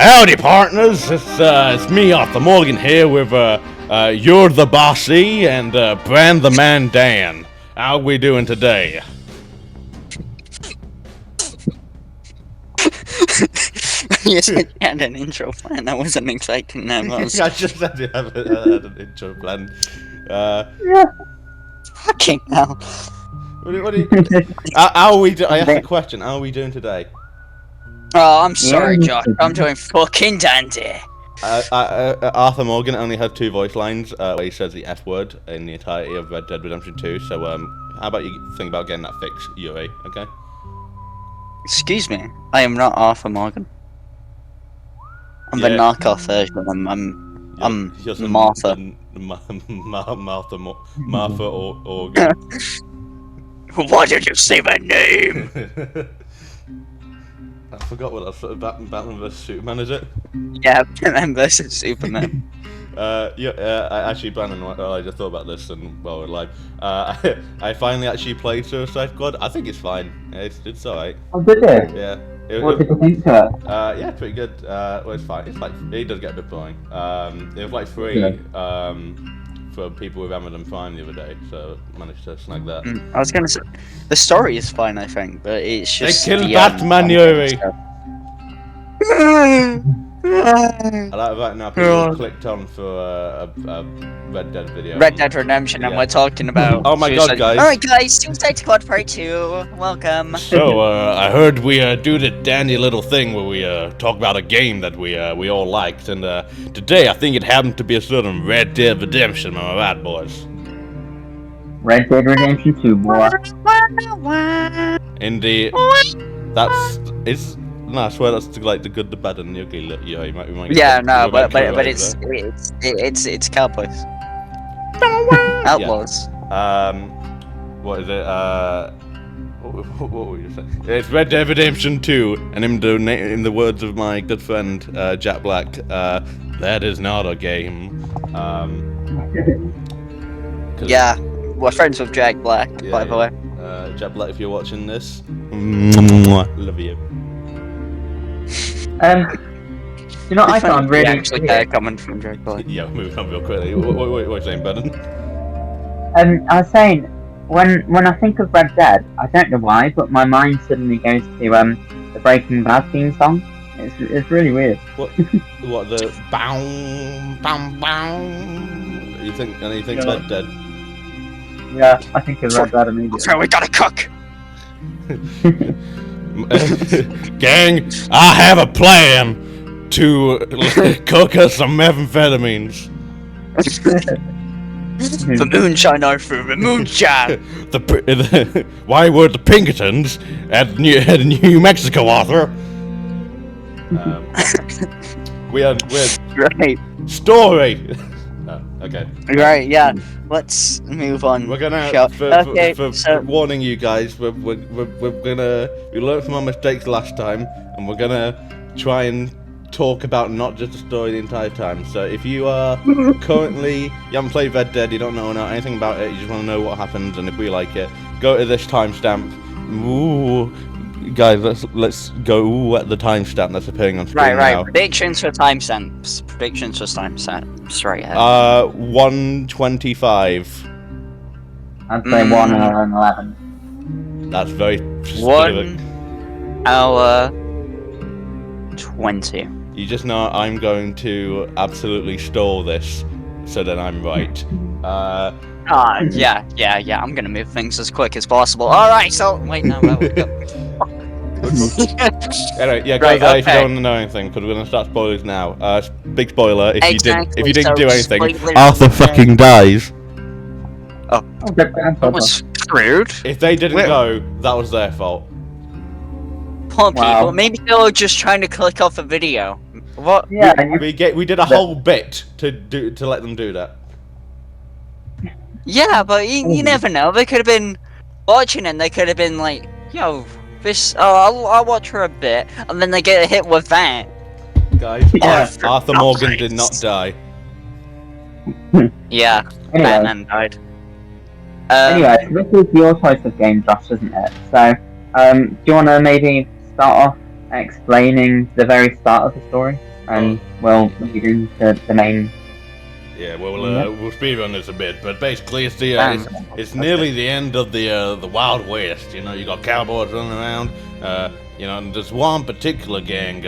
Howdy, partners. It's me, Arthur Morgan, here with You're the Bossy and Brand the Man Dan. How we doing today? You said you had an intro plan. I wasn't expecting that. I just had to have an intro plan. Fucking hell. What do you, how are we I asked a question. How are we doing today? Oh, I'm sorry, Josh. I'm doing fucking dandy. Arthur Morgan only has 2 voice lines where he says the F word in the entirety of Red Dead Redemption 2. So how about you think about getting that fixed, Yuri? Okay. Excuse me. I am not Arthur Morgan. I'm the knockoff version. I'm Martha. Martha Organ. Why did you say my name? I forgot what else. Batman vs Superman, is it? Yeah, Batman vs Superman. Actually, Brandon, I just thought about this, and while we're live, I finally actually played Suicide Squad. I think it's fine. It's alright. Oh, did you? Yeah. What did you think to it? Yeah, pretty good. Well, it's fine. It's like it does get a bit boring. It was like free for people with Amazon Prime the other day, so I managed to snag that. I was gonna say the story is fine, I think, but it's just they killed Batman, Yuri. I like right now people clicked on for a Red Dead video. Red Dead Redemption, and we're talking about. Oh my god, guys! All right, guys, Suicide Squad Part 2. Welcome. So I heard we do the dandy little thing where we talk about a game that we all liked, and today I think it happened to be a certain Red Dead Redemption. Am I right, boys? Red Dead Redemption 2, boy. Indeed. No, I swear that's like the good, the bad, and the ugly. Look, you might yeah, no, but it's cowboys. Outlaws. What is it? What were you saying? It's Red Dead Redemption 2, and in the words of my good friend Jack Black, that is not a game. Yeah, we're friends with Jack Black, by the way. Jack Black, if you're watching this, love you. You know, I found really actually coming from Jack Black. Yeah, moving on real quickly. What are you saying, Brendan? I was saying, when I think of Red Dead, I don't know why, but my mind suddenly goes to the Breaking Bad theme song. It's really weird. What the bow bam bow? You think Red Dead? Yeah, I think of Red Dead immediately. So we gotta cook. Gang, I have a plan to cook us some methamphetamines. The moonshine Arthur, the moonshine. Why were the Pinkertons at New Mexico, Arthur? We're Right. Story. Okay. Right, yeah. Let's move on. We're gonna for warning you guys. We learned from our mistakes last time, and we're gonna try and talk about not just the story the entire time. So if you are currently you haven't played Red Dead, you don't know anything about it, you just want to know what happens, and if we like it, go to this timestamp. Ooh, guys, let's go at the timestamp that's appearing on screen now. Predictions for timestamps. Right ahead. 1:25. I'd say 1 hour and 11. That's very specific. 1 hour 20. You just know I'm going to absolutely stall this, so that I'm right. Yeah. I'm gonna move things as quick as possible. All right. So wait, no. Anyway, yeah, guys, if you don't want to know anything, because we're gonna start spoilers now. Big spoiler: if you didn't do anything, Arthur fucking dies. Oh, that was screwed. If they didn't go, that was their fault. Poor people. Maybe they were just trying to click off a video. What? Yeah, we did a whole bit to let them do that. Yeah, but you never know. They could have been watching and they could have been like, yo, this, I'll watch her a bit, and then they get hit with that. Guys, Arthur Morgan did not die. Yeah, Batman died. Anyway, this is your choice of game, Josh, isn't it? So, do you want to maybe start off explaining the very start of the story? and we'll lead into the main. Yeah, we'll speedrun this a bit, but basically it's nearly the end of the Wild West. You know, you got cowboys running around. You know, and there's one particular gang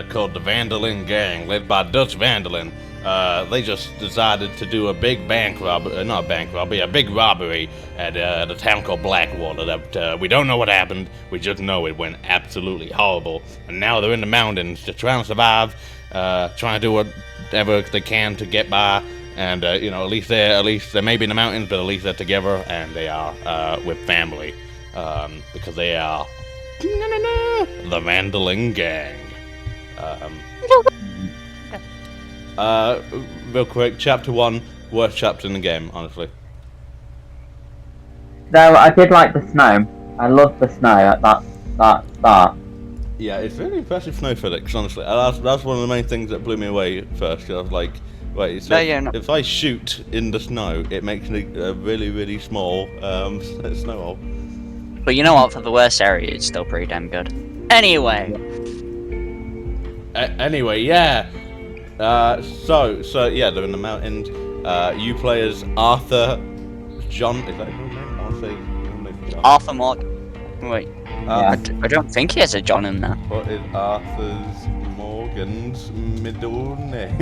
called the Vandelin Gang, led by Dutch Vandelin. They just decided to do a big bank robbery, a big robbery at a town called Blackwater. That we don't know what happened. We just know it went absolutely horrible. And now they're in the mountains just trying to survive, trying to do whatever they can to get by. And you know, at least they may be in the mountains, but at least they're together and they are with family, because they are the Vandelin Gang. Real quick, chapter 1, worst chapter in the game, honestly. Though I did like the snow. I love the snow at that start. Yeah, it's really impressive snow physics, honestly. That's one of the main things that blew me away at first. I was like, wait, so if I shoot in the snow, it makes a really, really small snowball. But you know what? For the worst area, it's still pretty damn good. Anyway. Anyway, yeah. So yeah, they're in the mountains. You play as Arthur John. Is that his name? I want to say John. Arthur Morgan. Wait. I don't think he has a John in there. What is Arthur's Morgan's middle name?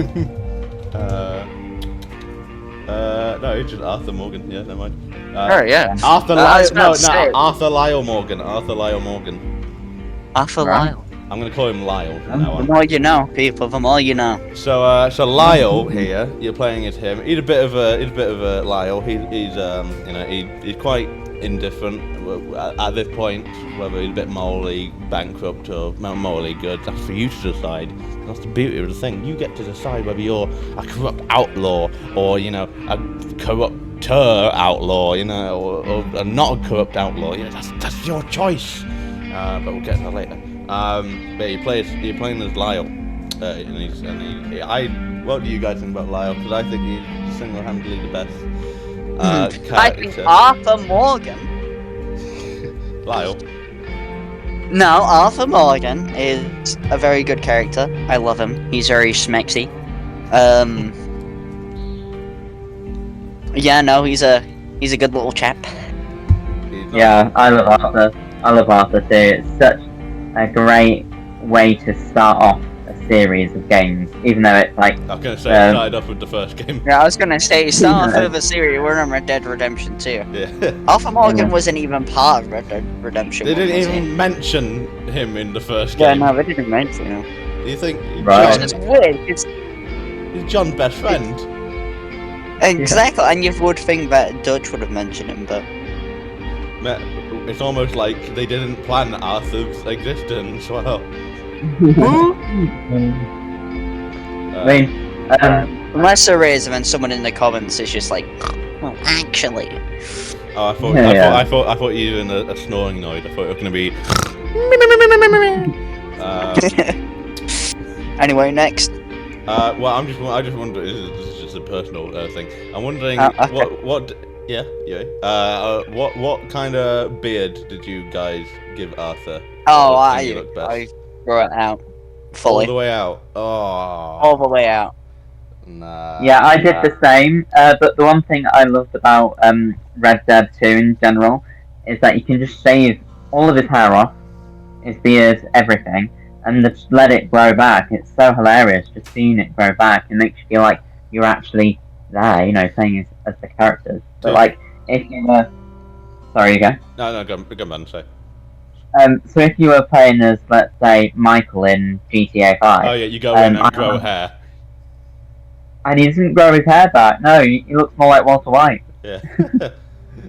No, it's just Arthur Morgan. Yeah, never mind. Yeah. Arthur Lyle. Arthur Lyle Morgan. Arthur Lyle Morgan. Arthur Lyle. I'm gonna call him Lyle from now on. The more you know, people. The more you know. So Lyle here, you're playing as him. He's a bit of a Lyle. He's quite indifferent at this point, whether he's a bit morally bankrupt or morally good. That's for you to decide. That's the beauty of the thing. You get to decide whether you're a corrupt outlaw or a corrupter outlaw, or not a corrupt outlaw. That's your choice. But we'll get to that later. But you're playing as Lyle, what do you guys think about Lyle? Because I think he's single-handedly the best character. I think Arthur Morgan. Lyle. No, Arthur Morgan is a very good character. I love him. He's very smexy. Yeah, no, he's a good little chap. Yeah, I love Arthur. I love Arthur too. It's such a great way to start off a series of games, even though it's like... I was going to say, it started off with the first game. Yeah, I was going to say, start off with a series, we're on Red Dead Redemption 2. Yeah. Arthur Morgan wasn't even part of Red Dead Redemption 1, They didn't even mention him in the first game. game. Yeah, no, they didn't mention him. Do you think... Right. It's weird, He's John's best friend. Exactly, and you would think that Dutch would have mentioned him, but... It's almost like they didn't plan Arthur's existence well. Unless there is, and then someone in the comments is just like, well, actually. Oh, I thought you were in a snoring noise. I thought it was gonna be. Anyway, next. Well, I just wonder. This is just a personal thing. I'm wondering what. Yeah. What kind of beard did you guys give Arthur? Oh, I grew it out fully. All the way out. Oh. All the way out. Nah. Yeah, I did the same. But the one thing I loved about Red Dead 2 in general is that you can just shave all of his hair off, his beard, everything, and just let it grow back. It's so hilarious just seeing it grow back. It makes you feel like you're actually there, playing as the characters. But like, if you were... Sorry, you go? No, go on, say. So if you were playing as, let's say, Michael in GTA 5... Oh yeah, you go in and grow hair. And he doesn't grow his hair back, no, he looks more like Walter White. Yeah.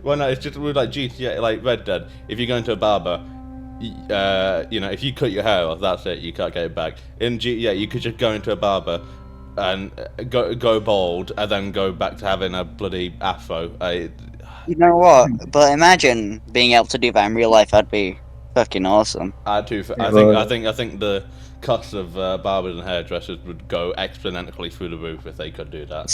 Well, no, it's just with like GTA, like Red Dead, if you go into a barber, if you cut your hair off, that's it, you can't get it back. In GTA, you could just go into a barber and go bald, and then go back to having a bloody afro. You know what? But imagine being able to do that in real life. That'd be fucking awesome. I think the cost of barbers and hairdressers would go exponentially through the roof if they could do that.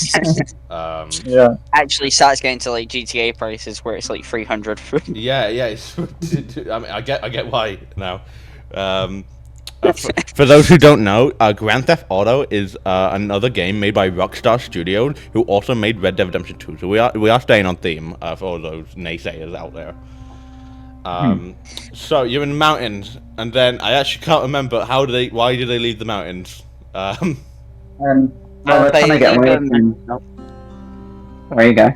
Yeah. Actually, starts getting to like GTA prices where it's like 300. Yeah. It's, I mean, I get why now. For those who don't know, Grand Theft Auto is another game made by Rockstar Studios, who also made Red Dead Redemption 2. So we are staying on theme for all those naysayers out there. So you're in the mountains, and then I actually can't remember why did they leave the mountains? Well, we're trying to get away from... There you go.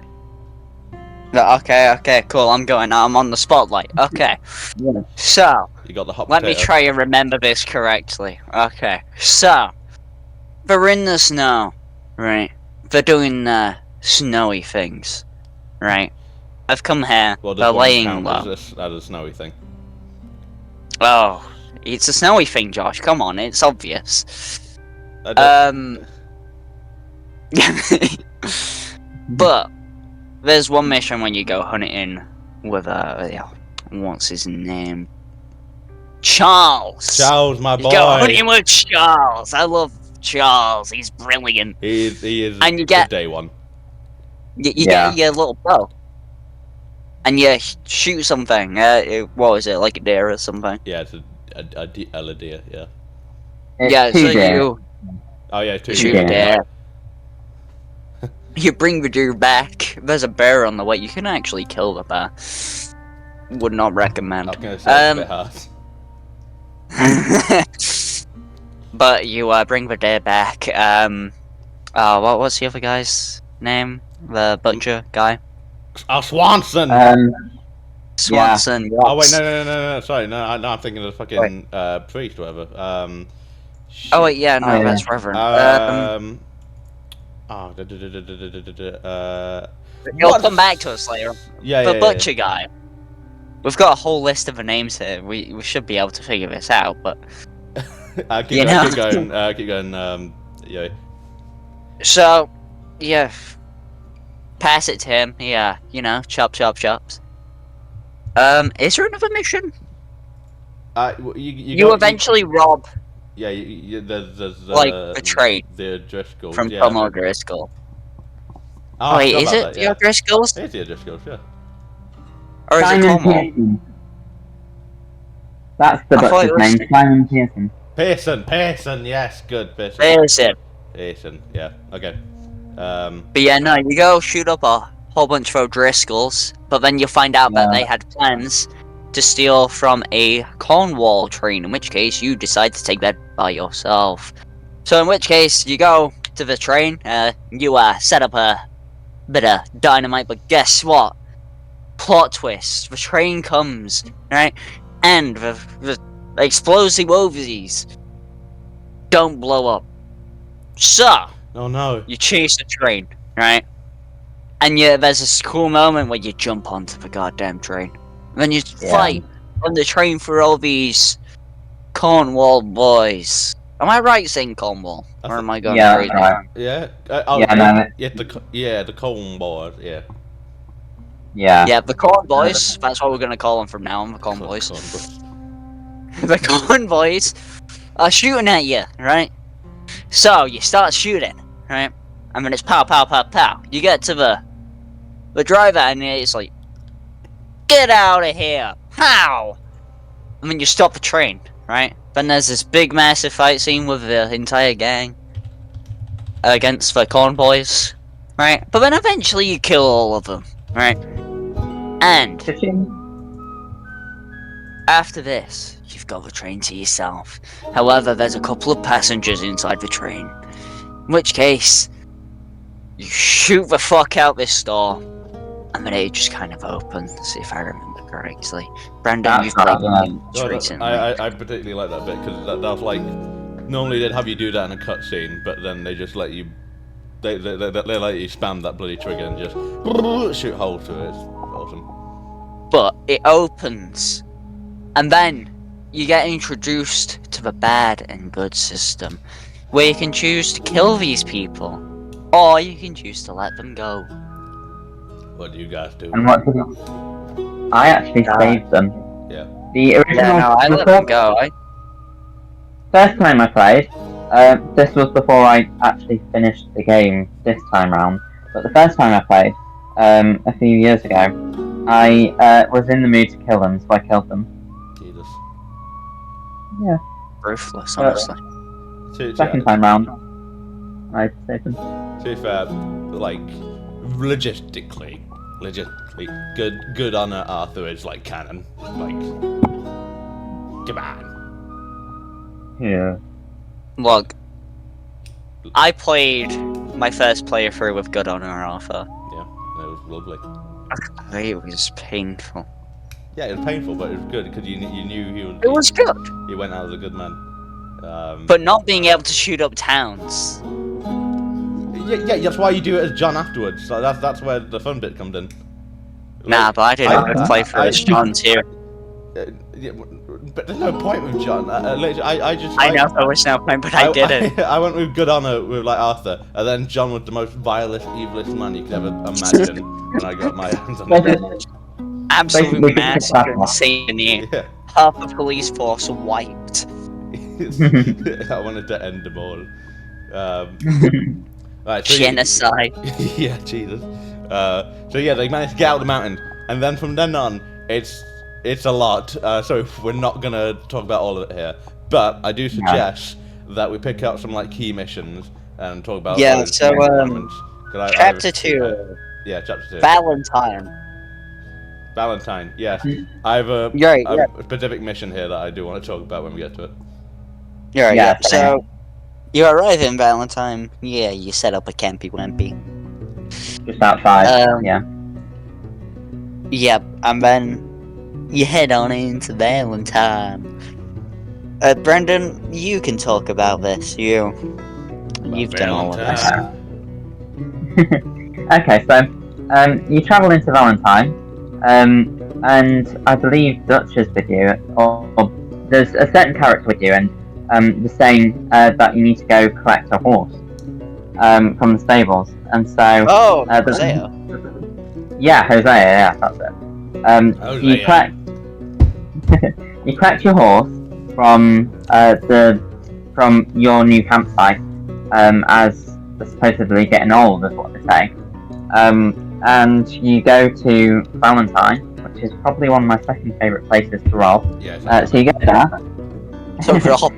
Okay, cool. I'm on the spotlight. Okay. Yeah. So, You got the hot let me potato. try and remember this correctly. Okay. So, they're in the snow, right? They're doing snowy things, right? I've come here. Well, they're laying count low. as a snowy thing. Oh, it's a snowy thing, Josh. Come on, it's obvious. But there's one mission when you go hunting with what's his name? Charles. Charles, my boy. You go hunting with Charles. I love Charles. He's brilliant. He is. And you get the day one. You get your little bow, and you shoot something. What was it, like a deer or something? Yeah, it's a deer. Yeah. It's So deer. you Oh yeah, two shoot a deer. You bring the deer back. There's a bear on the way. You can actually kill the bear. Would not recommend. I'm gonna say it's a bit hard. But you bring the deer back. What was the other guy's name? The butcher guy. Swanson. Swanson. Yeah. Oh wait, no. Sorry, no. I'm thinking of the fucking priest, or whatever. Oh wait, yeah, no, yeah. that's Reverend. He'll come back to us later. The butcher guy. We've got a whole list of the names here. We should be able to figure this out, but keep going. Yeah. So, yeah, pass it to him. Yeah, chops. Is there another mission? You eventually rob. Yeah, there's like a train. The Driscolls. From Tom O'Driscoll. Oh, wait, is it the O'Driscolls? It's the O'Driscolls, yeah. Or is it Cornwall? Pearson. That's the butcher's name, Simon Pearson. Pearson, yes, good, Pearson. Pearson, yeah, okay. But yeah, no, you go shoot up a whole bunch of O'Driscolls, but then you find out that they had plans to steal from a Cornwall train, in which case you decide to take that by yourself. So in which case, you go to the train, you set up a bit of dynamite, but guess what? Plot twist. The train comes, right? And the explosive overseas don't blow up. So, oh no. You chase the train, right? And there's this cool moment where you jump onto the goddamn train. And then you fight on the train for all these Cornwall boys. Am I right saying Cornwall? Or am I going crazy? Right. Yeah. The Corn boys, yeah. Yeah, the Corn boys. That's what we're gonna call them from now on. The Corn boys. The Corn boys are shooting at you, right? So you start shooting, right? And then it's pow, pow, pow, pow. You get to the driver, and it's like, get out of here, pow! And then you stop the train, right? Then there's this big, massive fight scene with the entire gang against the Corn boys, right? But then eventually you kill all of them, right? And after this, you've got the train to yourself. However, there's a couple of passengers inside the train. In which case, you shoot the fuck out this door, and then it just kind of opens, if I remember correctly. Brandon, you've played games recently. I particularly like that bit, because that's like, normally they'd have you do that in a cutscene, but then they just let you, they let you spam that bloody trigger and just shoot holes through it. It's awesome. But it opens, and then you get introduced to the bad and good system, where you can choose to kill these people, or you can choose to let them go. What do you guys do? And what did I actually saved them. Yeah. The original. I let them go. First time I played, this was before I actually finished the game this time round. But the first time I played, a few years ago, I was in the mood to kill them, so I killed them. Jesus. Yeah. ruthless, honestly. Second time round, I'd say them. To be fair, like logistically, good on Arthur is like canon. Like, come on. Yeah. Look, I played my first playthrough with good honor Arthur. Yeah, it was lovely. It was painful. Yeah, it was painful, but it was good because you knew he was. It was good. He went out as a good man. But not being able to shoot up towns. Yeah, that's why you do it as John afterwards. So that's where the fun bit comes in. Nah, but I didn't play for as John too. Yeah, but there's no point with John. I know there was no point, but I did it. I went with good honor with like Arthur, and then John was the most vilest, evilest man you could ever imagine. And I got my hands on him. Absolutely massacred, insane. Yeah. Half the police force wiped. I wanted to end them all. Right, so genocide. Yeah, Jesus. So yeah, they managed to get out of the mountain, and then from then on, it's a lot. So we're not gonna talk about all of it here, but I do suggest that we pick out some like key missions and talk about. Yeah. So chapter 2. Yeah, chapter 2. Valentine. Yes, I have a specific mission here that I do want to talk about when we get to it. You're right. Yeah. So you arrive in Valentine. Yeah, you set up a campy wimpy. Just outside. Yeah. Yep, and then you head on into Valentine. Brendan, you can talk about this. You've done all of this. Okay, so you travel into Valentine, and I believe Dutch is with you, or there's a certain character with you, and they're saying that you need to go collect a horse from the stables, and so. Oh, Hosea. Yeah, Hosea. Yeah, that's it. You collect your horse from your new campsite, as they're supposedly getting old, is what they say. And you go to Valentine, which is probably one of my second favourite places to rob. Yeah, so you go there.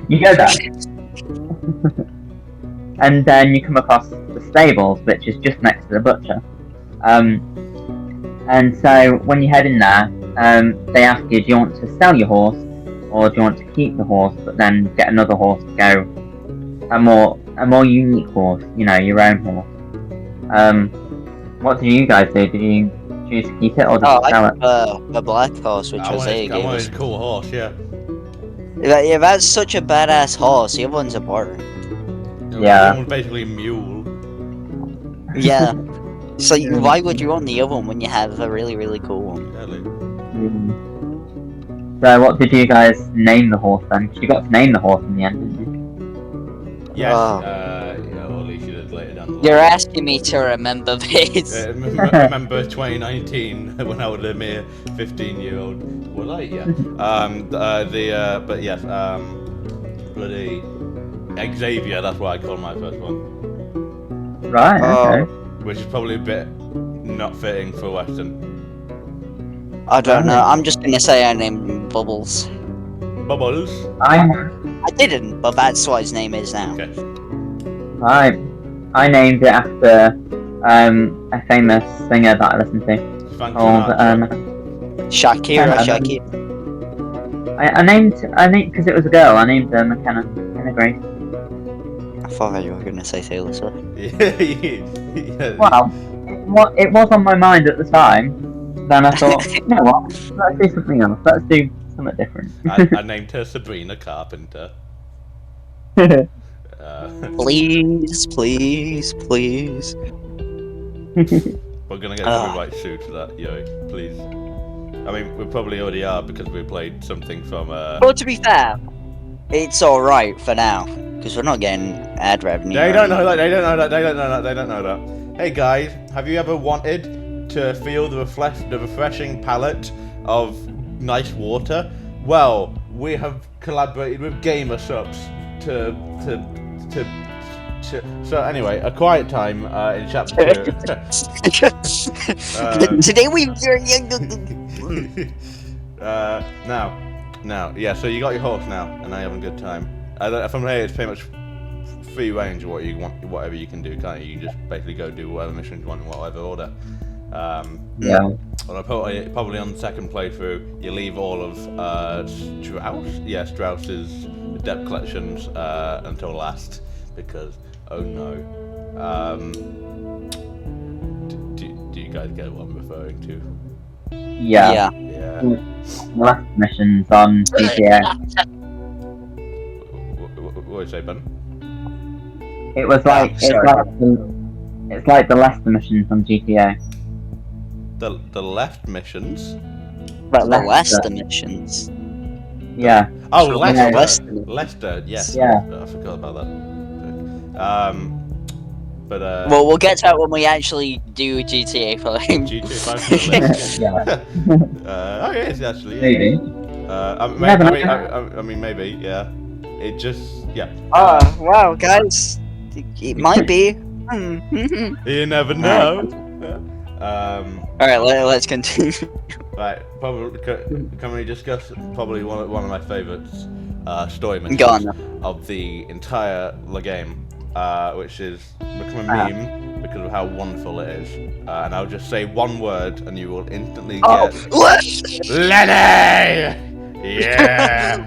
You go there. And then you come across the stables, which is just next to the butcher. And so when you head in there, they ask you, do you want to sell your horse, or do you want to keep the horse, but then get another horse to go, a more unique horse, your own horse. What did you guys do? Did you choose to keep it, or did you sell it? The black horse, which Hosea gave us. I wanted a cool horse, yeah. If that's such a badass horse, the other one's a barter. Yeah. It was basically a mule. Yeah. So why would you want the other one when you have a really, really cool one? So what did you guys name the horse then? Because you got to name the horse in the end, didn't you? Yes. Or at least you did later down the line. You're asking me to remember this. Remember 2019 when I was a mere 15-year-old? Well, but yes, bloody Xavier. That's what I call my first one. Right. Okay. Which is probably a bit not fitting for Western. I don't know. I'm just gonna say I named him Bubbles. Bubbles? I didn't, but that's what his name is now. Okay. I named it after a famous singer that I listen to called Shakira. I named because it was a girl. I named her McKenna Grace. I thought you were gonna say Taylor Swift. Yeah. Well, it was on my mind at the time. Then I thought, you know what? Let's do something else. Let's do something different. I named her Sabrina Carpenter. Please. We're gonna get a copyright suit for that, yo. Please. I mean, we probably already are because we played something from. But to be fair, it's all right for now because we're not getting ad revenue. They don't know that. They don't know that. Hey guys, have you ever wanted to feel the refreshing palate of nice water? Well, we have collaborated with Gamer Subs to so anyway, A Quiet Time in chapter 2. Today we now, yeah. So you got your horse now, and I'm having a good time. From here, it's pretty much free range of what you want, whatever you can do, can't you? You can just basically go do whatever missions you want in whatever order. Yeah. Well, probably on the second playthrough, you leave all of Strauss's debt collections until last, because oh no. Do you guys get what I'm referring to? Yeah. Last missions on GTA. What did you say, Ben? It was like it's like the last missions on GTA. The left missions. The Leicester missions. Yeah. Oh, So Leicester. Yes. Yeah. I forgot about that. But well, we'll get to it when we actually do GTA 5. GTA 5. Oh yes, actually. Yeah. Maybe. I mean, maybe. Yeah. It just. Yeah. Oh wow, guys! It might be. You never know. All right, let's continue. Right, probably can we discuss probably one of my favorites story Go missions on. of the entire game, which is become a meme because of how wonderful it is. And I'll just say one word, and you will instantly get Lenny. Yeah.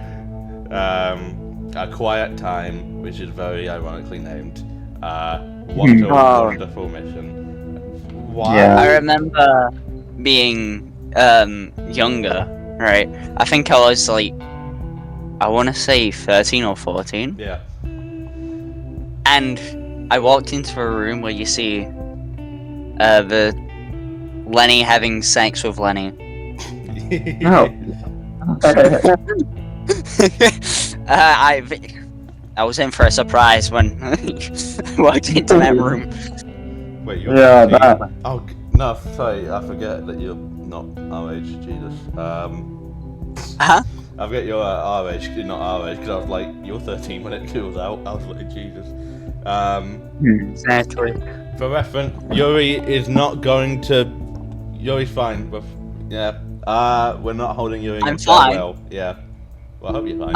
A Quiet Time, which is very ironically named. What a wonderful mission. Why? Yeah. I remember being younger, right? I think I was like, I want to say 13 or 14. Yeah. And I walked into a room where you see the Lenny having sex with Lenny. No. I was in for a surprise when I walked into that room. Wait, you're Oh no, sorry, I forget that you're not our age, Jesus. Huh? I forget you're our age, you're not our age, because I was like, you're 13 when it was out. I was like, Jesus. Exactly. For reference, Yuri is not going to. Yuri's fine. Yeah. We're not holding Yuri. I'm fine. Well. Yeah. Well, I hope you're fine.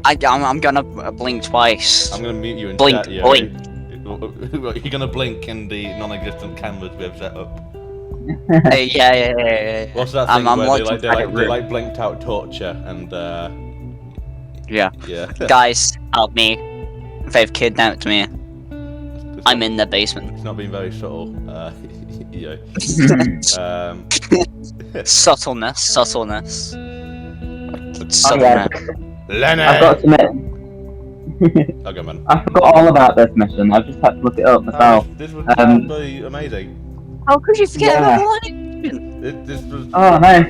I'm gonna blink twice. I'm gonna mute you in Blink, chat, Yuri. blink. You're gonna blink in the non-existent cameras we've set up. Yeah. What's that thing where they like blinked out torture and Yeah. Yeah. Guys, help me. They've kidnapped me. I'm in the basement. It's not been very subtle. Yeah. Subtleness. Lenny! I've got to admit, Okay, man. I forgot all about this mission. I've just had to look it up myself. This was absolutely amazing. How could you forget about one? This was. Oh no.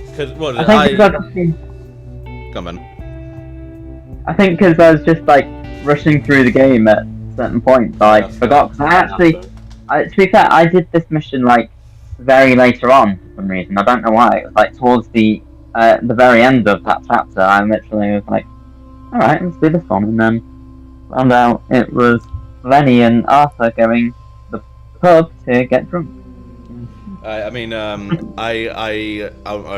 Because what? I think Come on. I think because I was just like rushing through the game at certain points, I forgot. Because to be fair, I did this mission like very later on for some reason. I don't know why. It was like towards the very end of that chapter. I literally was like, all right, let's do this one, and then found out it was Lenny and Arthur going to the pub to get drunk. I mean, I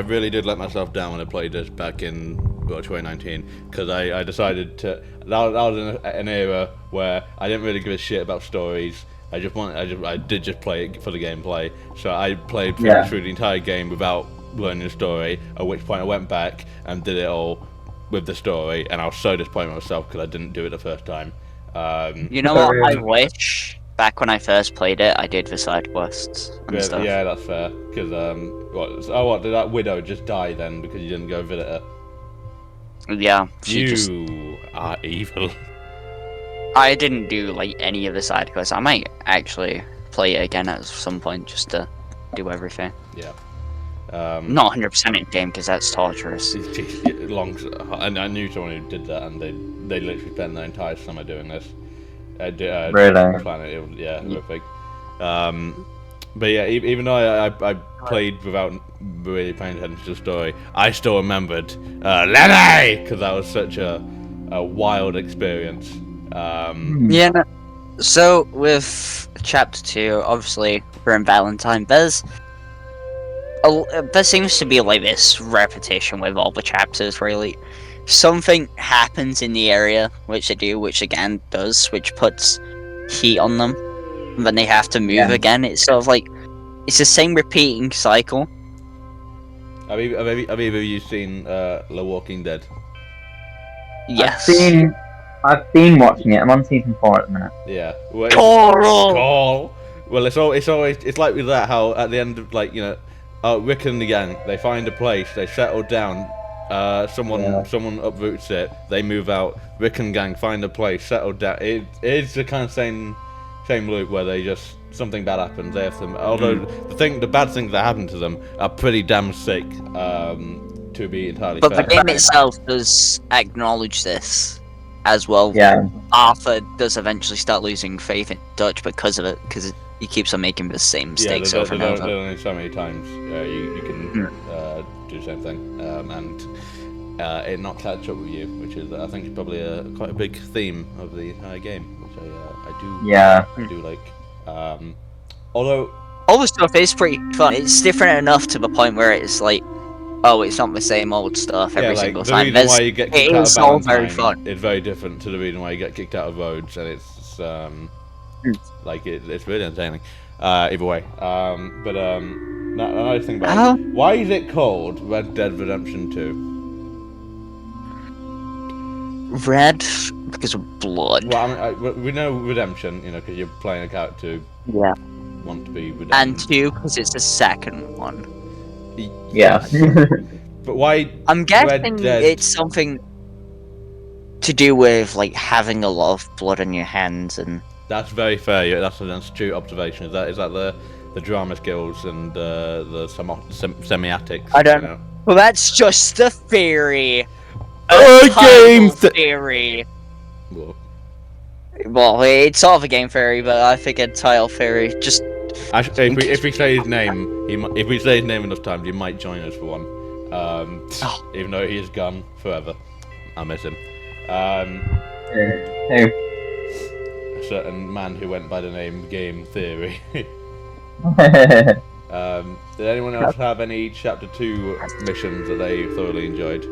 really did let myself down when I played this back in 2019, because I decided to. That was an era where I didn't really give a shit about stories. I did just play it for the gameplay. So I played pretty much through the entire game without learning the story. At which point I went back and did it all with the story, and I was so disappointed with myself because I didn't do it the first time. You know what? I wish back when I first played it, I did the side quests and stuff. Yeah, that's fair. Because what did that widow just die then because you didn't go visit her? Yeah, You are evil. I didn't do like any of the side quests. I might actually play it again at some point just to do everything. Yeah. Not 100% in game because that's torturous. And I knew someone who did that, and they literally spent their entire summer doing this. Really? Planet, it was, horrific. But yeah, even though I played without really paying attention to the story, I still remembered Lenny, because that was such a wild experience. Yeah. So with chapter 2, obviously we're in Valentine. There seems to be like this repetition with all the chapters, really. something happens in the area, which they do, which again does, which puts heat on them, and then they have to move again. It's sort of like it's the same repeating cycle. Have either of you seen The Walking Dead? Yes. I've been watching it. I'm on season 4 at the minute. Yeah. Carl! Well, it's like with that, how at the end of, like, Rick and the gang, they find a place, they settle down, someone uproots it, they move out, Rick and gang find a place, settle down. It's the kind of same loop where they just, something bad happens, they have to, although the bad things that happen to them are pretty damn sick, to be entirely fair. But the game itself does acknowledge this as well. Yeah. Arthur does eventually start losing faith in Dutch because of it, because he keeps on making the same mistakes over and over. There's only so many times you can do the same thing, and it not catch up with you, which is, I think, probably quite a big theme of the entire game, which I do like. Although all the stuff is pretty fun. It's different enough to the point where it's like, oh, it's not the same old stuff every single time. The reason why you get kicked out of is all very fun. It's very different to the reason why you get kicked out of Rhodes, and it's like it's really entertaining. Either way, but another thing about it, why is it called Red Dead Redemption 2? Red because of blood. Well, I mean, we know redemption, because you're playing a character who want to be redeemed. And 2 because it's the second one. Yeah. But why? I'm guessing it's something to do with like having a lot of blood on your hands, and that's very fair. Yeah, that's an astute observation. Is that the drama skills and the semiotics? I don't know. Well, that's just a theory. A game theory. Well, it's sort of a game theory, but I figured title theory. Just actually, if we say his name, if we say his name enough times, he might join us for one. Even though he is gone forever, I miss him. Who? A certain man who went by the name Game Theory. Did anyone else have any Chapter 2 missions that they thoroughly enjoyed?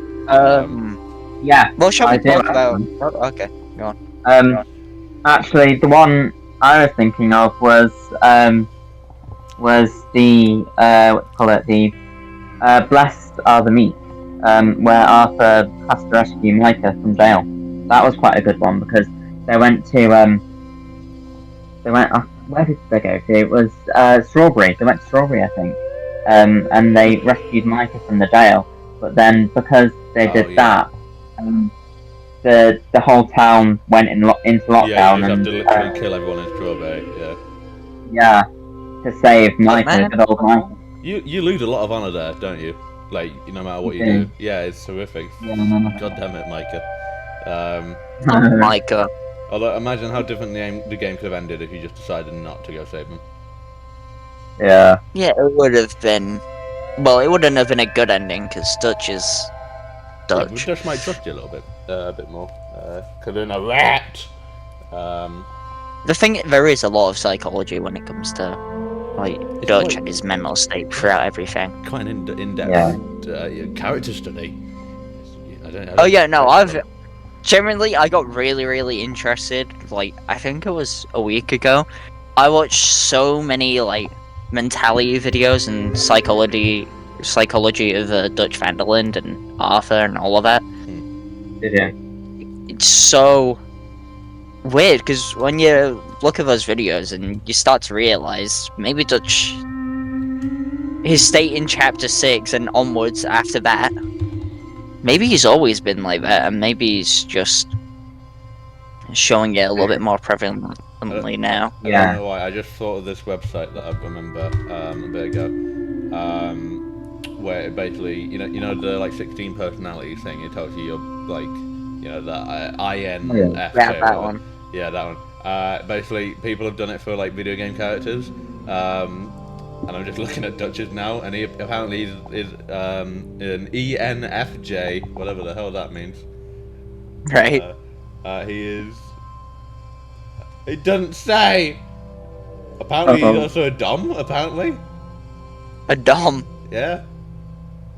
Yeah. Well, shall we talk about? Okay, go on. Actually, the one I was thinking of was the Blessed Are the Meek, where Arthur has to rescue Micah from jail. That was quite a good one because they went to where did they go to? It was Strawberry. They went to Strawberry, I think, and they rescued Micah from the jail. But then because they did that, the whole town went into lockdown. Yeah, you just have to literally kill everyone in Strawberry. Yeah, to save Micah, good old Micah. You lose a lot of honor there, don't you? Like, no matter what you do. Yeah, it's horrific. Yeah, God damn it, Micah. Micah. Although, imagine how different the game could have ended if you just decided not to go save him. Yeah. Yeah, it would have been. Well, it wouldn't have been a good ending because Dutch is Dutch. Yeah, Dutch might trust you a little bit, more. Because they're a rat. The thing, there is a lot of psychology when it comes to like Dutch and his mental state throughout everything. Quite an in-depth character study. I've generally I got really interested. Like, I think it was a week ago. I watched so many like mentality videos and psychology of Dutch Vanderland and Arthur and all of that. Yeah. It's so weird because when you look at those videos and you start to realize maybe Dutch, his state in Chapter 6 and onwards after that, maybe he's always been like that, and maybe he's just showing it a little bit more prevalently now. I don't know why. I just thought of this website that I remember a bit ago, where it basically, you know the like 16 personalities thing. It tells you your like, the INFJ. Yeah, that one. Yeah, that one. Basically, people have done it for like video game characters. And I'm just looking at Dutch's now, and he apparently is an ENFJ, whatever the hell that means. Right. He is. It doesn't say. Apparently, he's also a dom. Apparently. A dom. Yeah.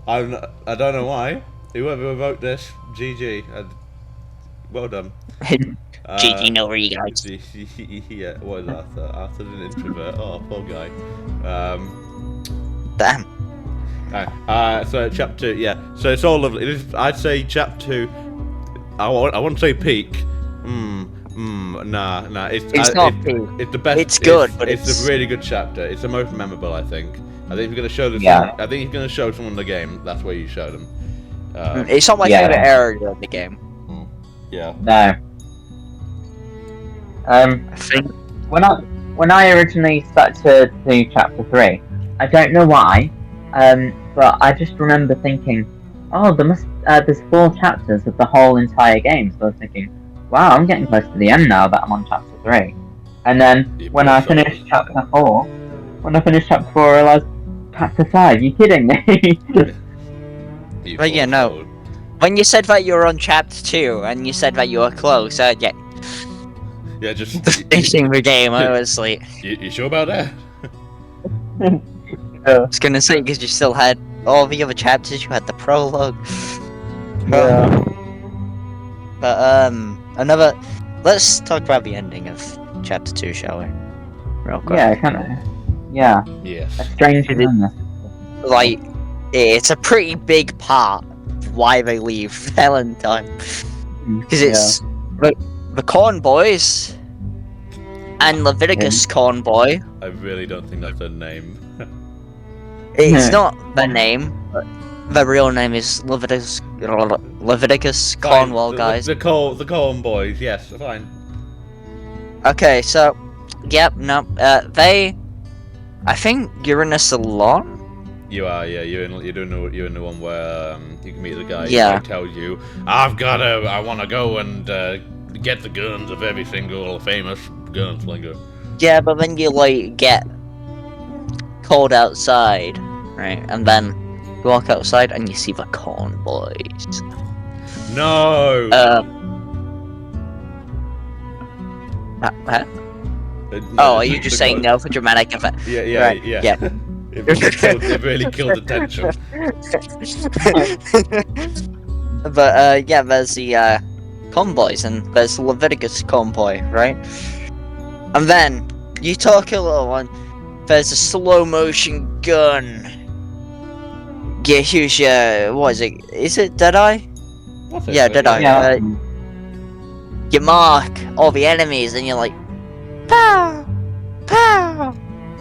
I don't know why. whoever wrote this, GG, and well done. GG, no worry, guys. Yeah, what is Arthur? Arthur's an introvert. Oh, poor guy. Damn. So chapter 2, yeah. So it's all lovely. I'd say chapter 2. I want to say peak. Nah. It's not peak. It's the best. It's good, but it's a really good chapter. It's the most memorable, I think. I think if you're gonna show this. Yeah. I think if you're gonna show someone the game, that's where you show them. It's not my favorite area of the game. Yeah. No. I think When I originally started to do chapter 3, I don't know why, but I just remember thinking, oh, there's 4 chapters of the whole entire game. So I was thinking, wow, I'm getting close to the end now that I'm on chapter 3. And then when I finished chapter 4, I realised, chapter 5, you kidding me? But yeah, no. When you said that you were on chapter 2 and you said that you were close, Yeah, just finishing the game, honestly. You sure about that? I was gonna say, because you still had all the other chapters, you had the prologue. Yeah. But, let's talk about the ending of chapter 2, shall we? Real quick. Yeah, kind of. Yeah. Yes. A strange illness. Like, it's a pretty big part of why they leave Valentine. Because it's the Corn Boys and Leviticus Corn Boy. I really don't think that's a name. It's not the name, but the real name is Leviticus Cornwall, guys. The Corn Boys, yes, fine. Okay, so, yep, no, I think you're in a salon? You are, yeah. You're in the one where you can meet the guy Yeah. who tells you, I want to go and get the guns of every single famous gunslinger. Yeah, but then you, like, get cold outside, right? And then you walk outside and you see the Corn Boys. No! Huh? Oh, are you just saying no for dramatic effect? Yeah. Right, yeah. It really killed the tension. But, yeah, there's the, Convoys, and there's Leviticus Convoy, right? And then, you talk a little one, there's a slow motion gun. Yeah, here's your, what is it? Is it Deadeye? What's it? Yeah, Deadeye. Yeah. You mark all the enemies, and you're like, pow! Pow!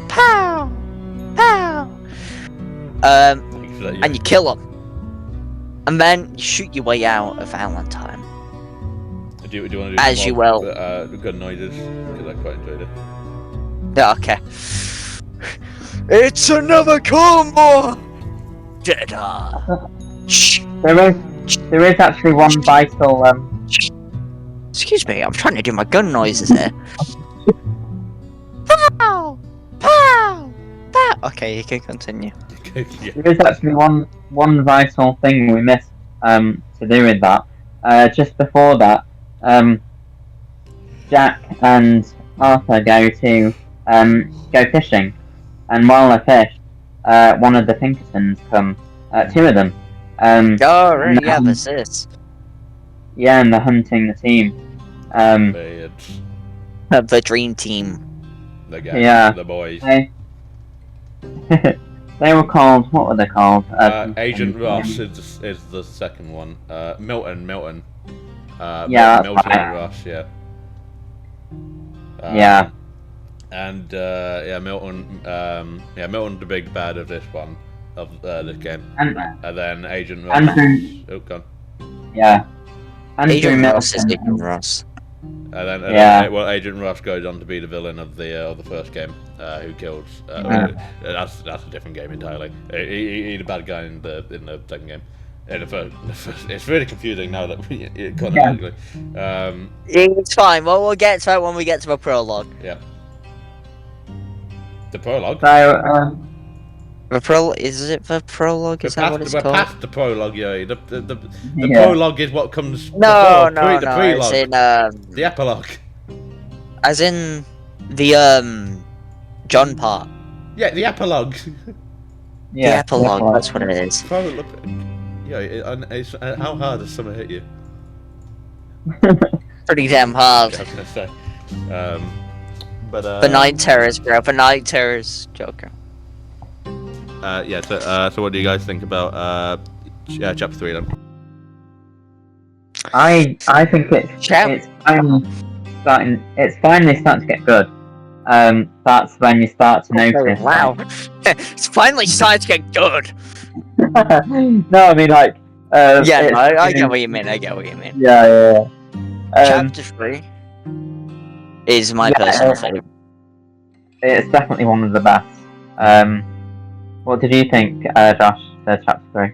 Pow! Pow! And you kill them. And then you shoot your way out of Valentine. Do you want to do As some you more, will. Good noises? Because I quite enjoyed it. Yeah, okay. It's another combo! Jedi! Shh! There is actually one vital, Excuse me, I'm trying to do my gun noises here. Pow! Pow! Pow! Okay, you can continue. Yeah. there is actually one vital thing we missed, to do with that. Just before that, Jack and Arthur go fishing, and while they fish, one of the Pinkertons come, 2 of them. Oh, right, yeah, this is. Yeah, and they're hunting the team. The dream team. The guys, Yeah. the boys. They were called, what were they called? Agent Ross is the second one. Milton. Yeah, Milton that's right. and Ross, yeah. Yeah. And Milton's the big bad of this one, of this game. And then Agent Ross. Andrew, Oh, gone. yeah. Andrew Agent Ross is Milton. Agent Ross. And Yeah. then Agent Ross goes on to be the villain of the first game, who kills. That's a different game entirely. He's a bad guy in the second game. In the first, it's really confusing now that it chronologically. It's fine. Well, we'll get to that when we get to the prologue. Yeah. The prologue. So, The prologue, is it the prologue? Is that what it's we're called? past the prologue, yeah. The Yeah. prologue is what comes No, before, no, the no. prelogue. As in, The epilogue. as in the John part. Yeah, the epilogue. yeah. The epilogue. That's what it is. how hard does summer hit you? Pretty damn hard. Yeah, I was gonna say. But For night terrors, bro. For night terrors, Joker. Yeah. So what do you guys think about chapter 3 then? I think it's finally starting to get good. That's when you start to notice. Wow. It's finally starting to get good. No, I mean like. I get what you mean. Yeah. Chapter 3 is my personal favorite. It's definitely one of the best. What did you think, Josh, for chapter 3?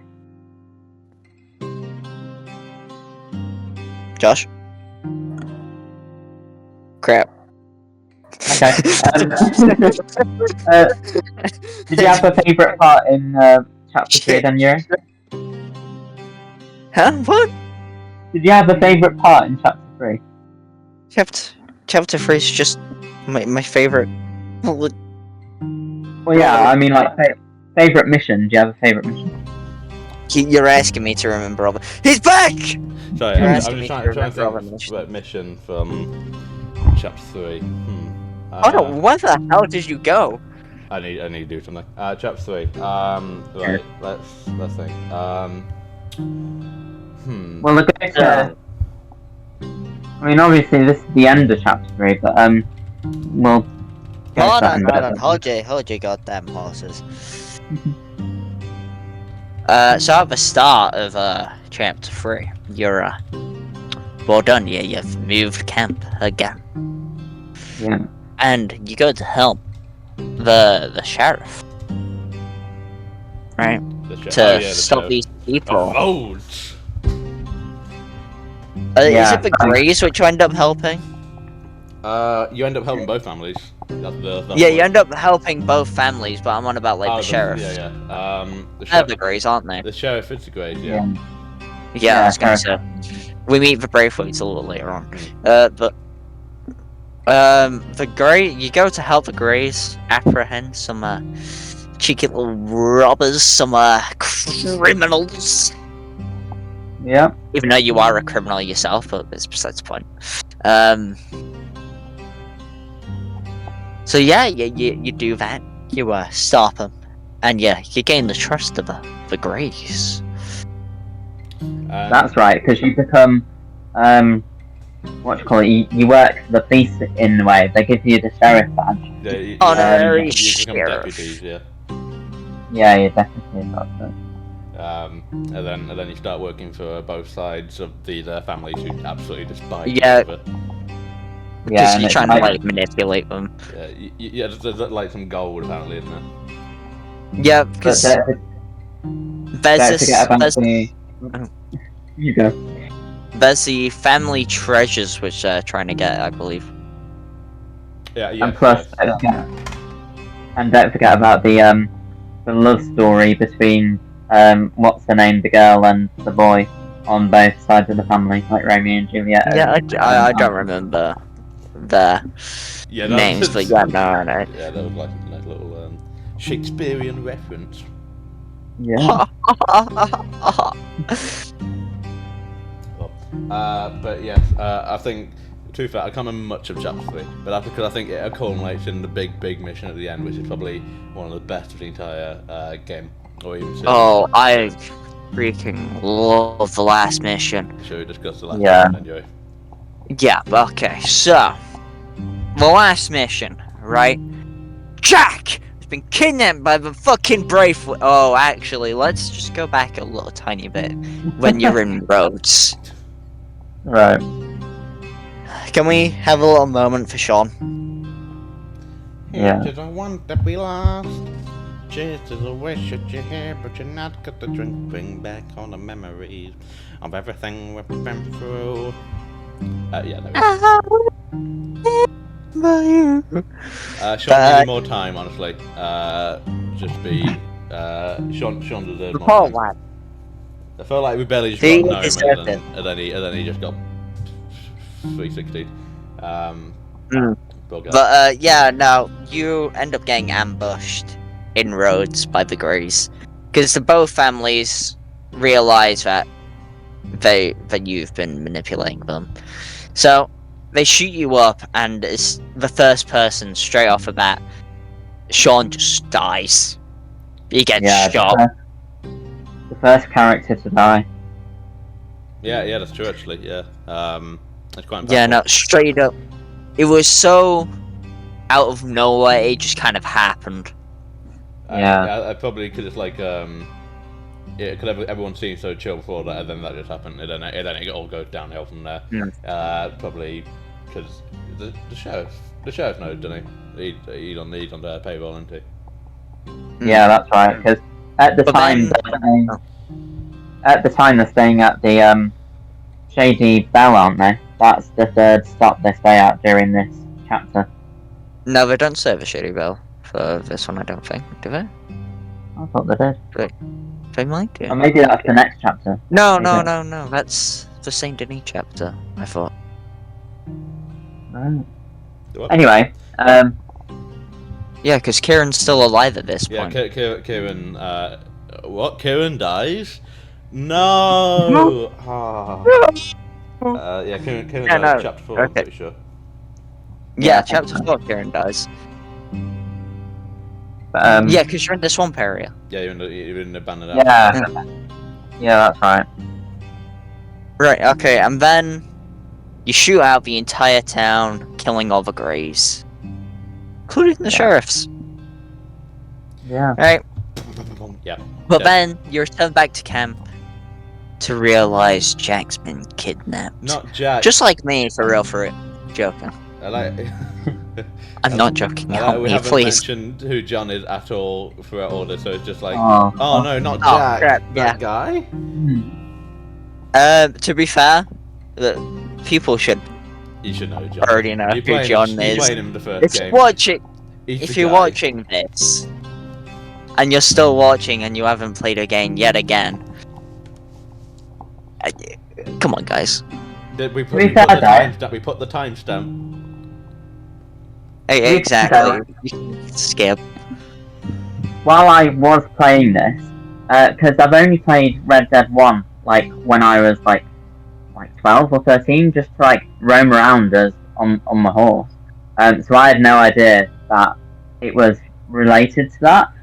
Josh? Crap. Okay. Did you have a favourite part in chapter 3 then, Yuri? Huh? What? Did you have a favourite part in chapter 3? Chapter 3 is just my favorite. Well, yeah, I mean, like, favourite mission. Do you have a favourite mission? You're asking me to remember all the. He's back! Sorry, I'm just trying to think of mission from chapter 3. Oh no, where the hell did you go? I need to do something. Chapter 3. Right, let's think. Well, look at I mean, obviously, this is the end of chapter 3, but we'll. Hold on. Hold your goddamn horses. So at the start of chapter 3, you're well done. Yeah, you've moved camp again. Yeah. And you go to help the sheriff, right? To stop these people. Oh. Is it the Greys which you end up helping? You end up helping both families. You end up helping both families, but I'm on about the sheriff. They're the Greys, aren't they? The sheriff is the Greys, yeah. Yeah, I was gonna say. We meet the Braithwaites a little later on. But the Grey, you go to help the Greys apprehend some cheeky little robbers, some criminals. Yeah. Even though you are a criminal yourself, but it's besides the point. So yeah, you do that. You stop them, and you gain the trust of the Greys. That's right, because you become what do you call it? You work for the police in a way. They give you the sheriff badge. Honorary you sheriff. Deputies, yeah. Yeah, you're definitely got that. And then you start working for both sides of the families who absolutely despise each Yeah. other. Because you're trying to manipulate them. Yeah, there's like some gold apparently, isn't there? Yeah, because you go. There's the family treasures which they're trying to get, I believe. Yeah. And plus, don't forget about the love story between what's her name, the girl and the boy, on both sides of the family, like Romeo and Juliet. Yeah, I don't remember the names, but yeah, no. Yeah, that was like a little Shakespearean reference. Yeah. But yes, I think, to be fair, I can't remember much of chapter 3, but that's because I think it culminates in the big mission at the end, which is probably one of the best of the entire game, or even series. Oh, I freaking love the last mission. Should we discuss the last mission then, Joey? Yeah, okay, so the last mission, right? Jack has been kidnapped by the fucking Braithwaite. Oh, actually, let's just go back a little tiny bit when you're in Rhodes. Right. Can we have a little moment for Sean? Yeah. Just a want to be lost. Just as a wish that you're here, but you're not. Got the drink, bring back all the memories of everything we've been through. Yeah, there we go. Sean needed more time, honestly. Just be. Sean deserves more time. I felt like we barely just got gnome, and then he just got 360'd. But yeah, no, you end up getting ambushed in Rhodes by the Greys, because both families realize that you've been manipulating them. So they shoot you up, and it's the first person straight off the bat. Sean just dies. He gets shot. The first character to die. Yeah, that's true actually. Yeah, that's quite impactful. Yeah, no, straight up. It was so out of nowhere. It just kind of happened. I probably because it's like because everyone seemed so chill before that, and then that just happened, and then it all goes downhill from there. Probably because the sheriff knows, doesn't he? He's on the payroll, isn't he? Yeah, that's right. Because at the time they're staying at the Shady Bell, aren't they? That's the third stop they stay at during this chapter. No, they don't serve a Shady Bell for this one, I don't think. Do they? I thought they did. They might do. Or maybe that's the next chapter. No. That's the Saint Denis chapter, I thought. Right. Anyway, yeah, because Kieran's still alive at this point. Yeah, Kieran. What? Kieran dies? No. Yeah, Kieran dies. Chapter 4. I'm pretty sure. Yeah, chapter 4. Kieran dies. Yeah, because you're in the swamp area. Yeah, you're in the abandoned house. Yeah, that's right. Right. Okay, and then you shoot out the entire town, killing all the Greys, including the sheriffs. Yeah. Right. Yeah. But then you return back to camp to realize Jack's been kidnapped. Not Jack. Just like me, for real. Joking. I like. I'm not joking. We haven't mentioned who John is at all throughout all this, so it's just like, oh no, not Jack. Crap, that guy. To be fair, people should. You should know John. Already know who John is. You played him in the first game. If you're watching this, and you're still watching, and you haven't played a game yet again, come on, guys. We put the timestamp. Exactly. You can skip. While I was playing this, because I've only played Red Dead 1, like when I was like 12 or 13, just to like roam around as on my horse. So I had no idea that it was related to that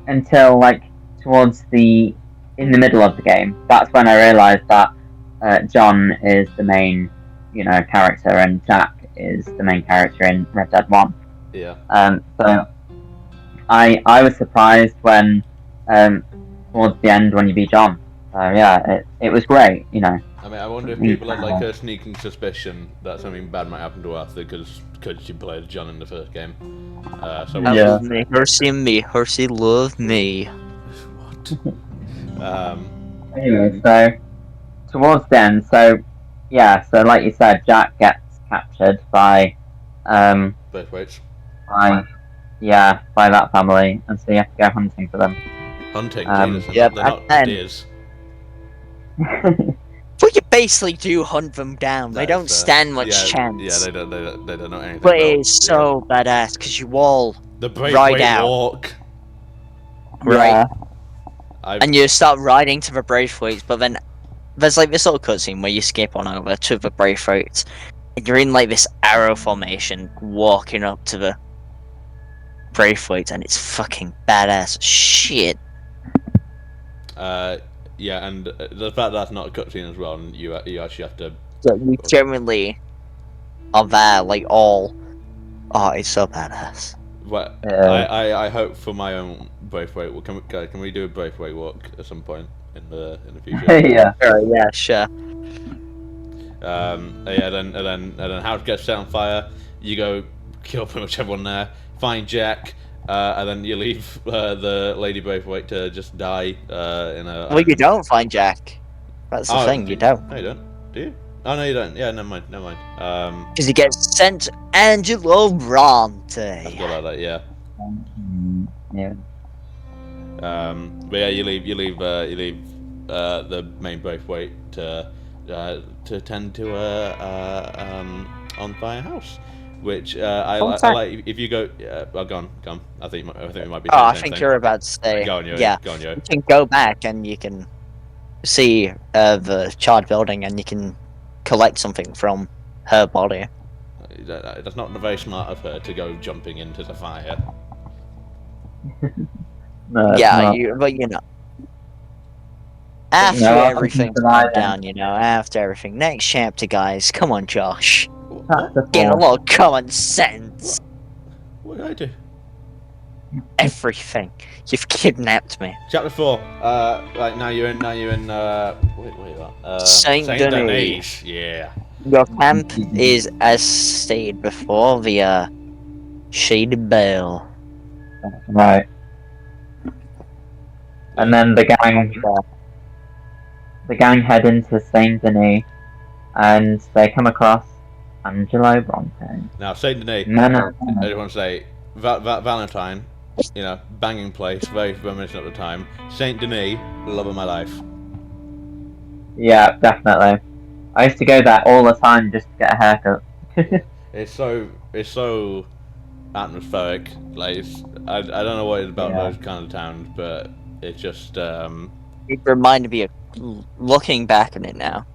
until like towards in the middle of the game. That's when I realised that John is the main, character, and Jack is the main character in Red Dead 1. Yeah. So I was surprised when towards the end when you beat John. So yeah, it was great, I mean, I wonder if people had like a sneaking suspicion that something bad might happen to Arthur because she played John in the first game. Love me, Hersey love me. What? Anyway, so towards the end, so like you said, Jack gets captured by Birthwaits. By that family, and so you have to go hunting for them. Hunting? They're not deers. Well, you basically do hunt them down. They don't stand much chance. Yeah, they don't know anything. But it is so badass because you all ride out. Walk. Right. And you start riding to the Braithwaites, but then there's like this little cutscene where you skip on over to the Braithwaites, and you're in like this arrow formation, walking up to the Braithwaites, and it's fucking badass shit. Yeah, and the fact that's not a cutscene as well, and you actually have to. So you genuinely are there, like all. Oh, it's so badass. Well, I hope for my own Braithwaite. Can we do a Braithwaite walk at some point in the future? Yeah. Sure. And then house gets set on fire. You go kill pretty much everyone there. Find Jack. And then you leave the Lady Braithwaite to just die in a. Well, you don't find Jack. That's the thing. You don't. No, you don't. Do you? Oh no, you don't. Yeah, never mind. Because he gets sent to Angelo Bronte. I've got that. Yeah. Yeah. But yeah, you leave the main Braithwaite to tend to on fire house. Which I like. If you go, well, go on. I think we might be. I think you're about to say. Go on, Yo. Yeah. Go on, Yo. You can go back and you can see the charred building, and you can collect something from her body. That's not very smart of her to go jumping into the fire. No, Yeah, but you know. After everything's gone down, you know, after everything. Next chapter, guys. Come on, Josh. Get a little common sense. What did I do? Everything. You've kidnapped me. Chapter 4. Right, now you're in, wait, what? Saint Denis. Yeah. Your camp is, as stated before, the, Shaded Bell. Right. And then the gang head into Saint Denis, and they come across Angelo Bronte. Now, Saint Denis, I just want to say, Valentine, you know, banging place, very reminiscent at the time. Saint Denis, love of my life. Yeah, definitely. I used to go there all the time just to get a haircut. It's so atmospheric. Like, I don't know what it is about those kind of towns, but it's just. It reminded me of, looking back on it now,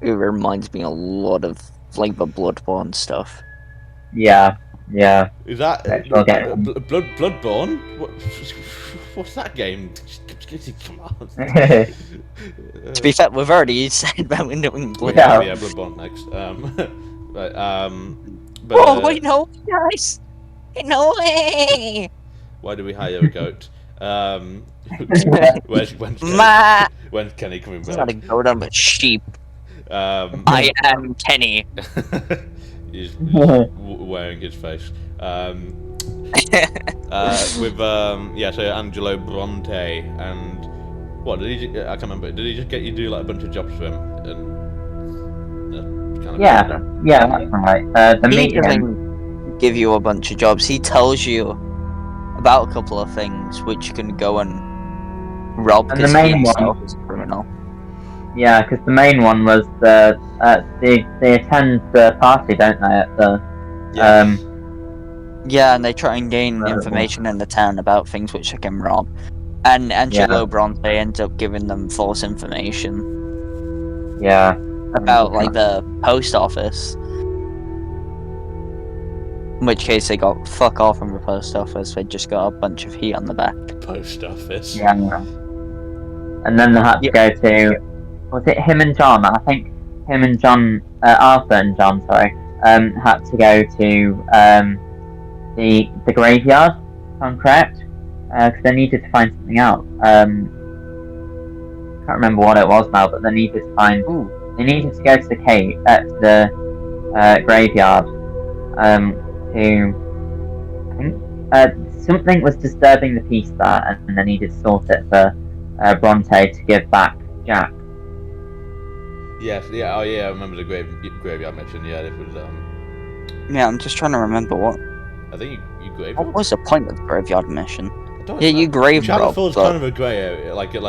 it reminds me a lot of like the Bloodborne stuff. Yeah. Is that Bloodborne? What's that game? Come on. To be fair, we've already said about doing Bloodborne. Yeah, Bloodborne next. But oh wait, no, guys, no way. Why do we hire a goat? When's Kenny coming back? It's not a goat, I'm a sheep. I am Kenny. He's wearing his face. With so Angelo Bronte, and what did he? I can't remember. Did he just get you to do like a bunch of jobs for him? And, yeah, that's right. The he doesn't give you a bunch of jobs. He tells you about a couple of things which you can go and rob, because he himself is a criminal. Yeah, because the main one was they attend the party, don't they? At the yeah, and they try and gain information in the town about things which they can rob, and Angelo Bronte ends up giving them false information. Yeah. About like the post office. In which case they got fuck off from the post office. They just got a bunch of heat on the back. Post office. Yeah. And then they had to go to. Was it him and John? I think him and John, Arthur and John, sorry, had to go to the graveyard, if I'm correct, because they needed to find something out. Can't remember what it was now, but they needed to find. They needed to go to the graveyard, to. I think something was disturbing the peace there, and they needed to sort it for Bronte to give back Jack. Yes, yeah, I remember the graveyard mission. Yeah, it was. Yeah, I'm just trying to remember what. I think you graveyard. What was the point of the graveyard mission? Yeah, you grave rob. Chapter 4 is kind of a grey area, like a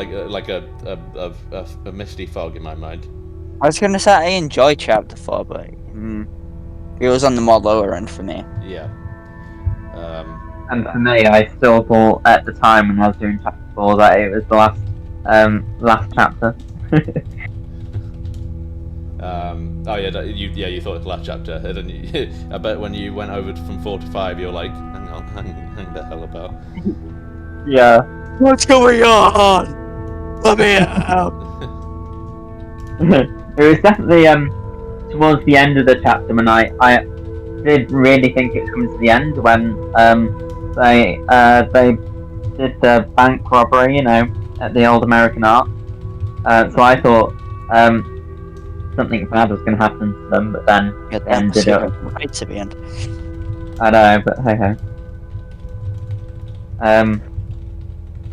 misty fog in my mind. I was gonna say I enjoyed Chapter 4, but it was on the more lower end for me. Yeah. And for me, I still thought at the time when I was doing Chapter 4 that it was the last chapter. You thought it was the last chapter. Then I bet when you went over from 4 to 5, you're like, hang the hell about. Yeah. What's going on? Let me out. It was definitely towards the end of the chapter when I did really think it was coming to the end when they did the bank robbery, you know, at the old American Art. So I thought something bad was going to happen to them, but then it ended up right to the end. I know, but hey.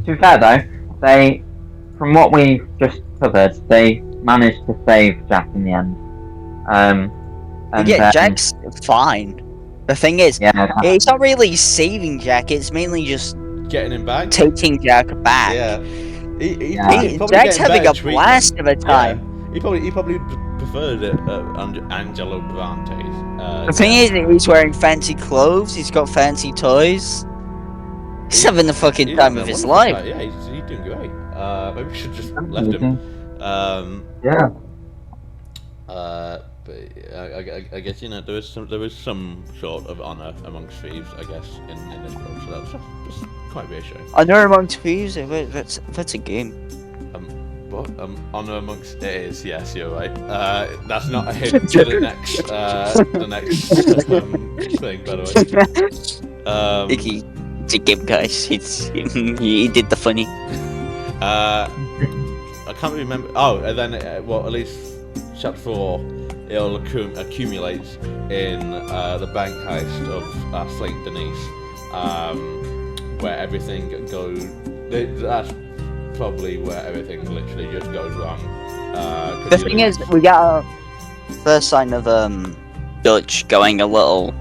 To be fair though, from what we just covered, they managed to save Jack in the end. Jack's fine. The thing is, it's not really saving Jack, it's mainly just getting him back, taking Jack back. Yeah. Jack's having a blast of a time. Yeah. He probably preferred it Angelo Bronte's. The thing is, he's wearing fancy clothes, he's got fancy toys. He's having the fucking time of his life. Yeah, he's doing great. Maybe we should just left him. Yeah. But I guess there is some sort of honor amongst thieves, I guess, in this world. So that's quite reassuring. Honor amongst thieves? That's a game. What? Honor amongst it is. Yes, you're right. That's not a hint to the next thing, by the way. It's a game, guys. He did the funny. I can't remember. Oh, and then at least chapter 4, it'll accumulate in the bank heist of Saint Denis, where everything goes. That's probably where everything literally just goes wrong. The thing is, we got our first sign of Dutch going a little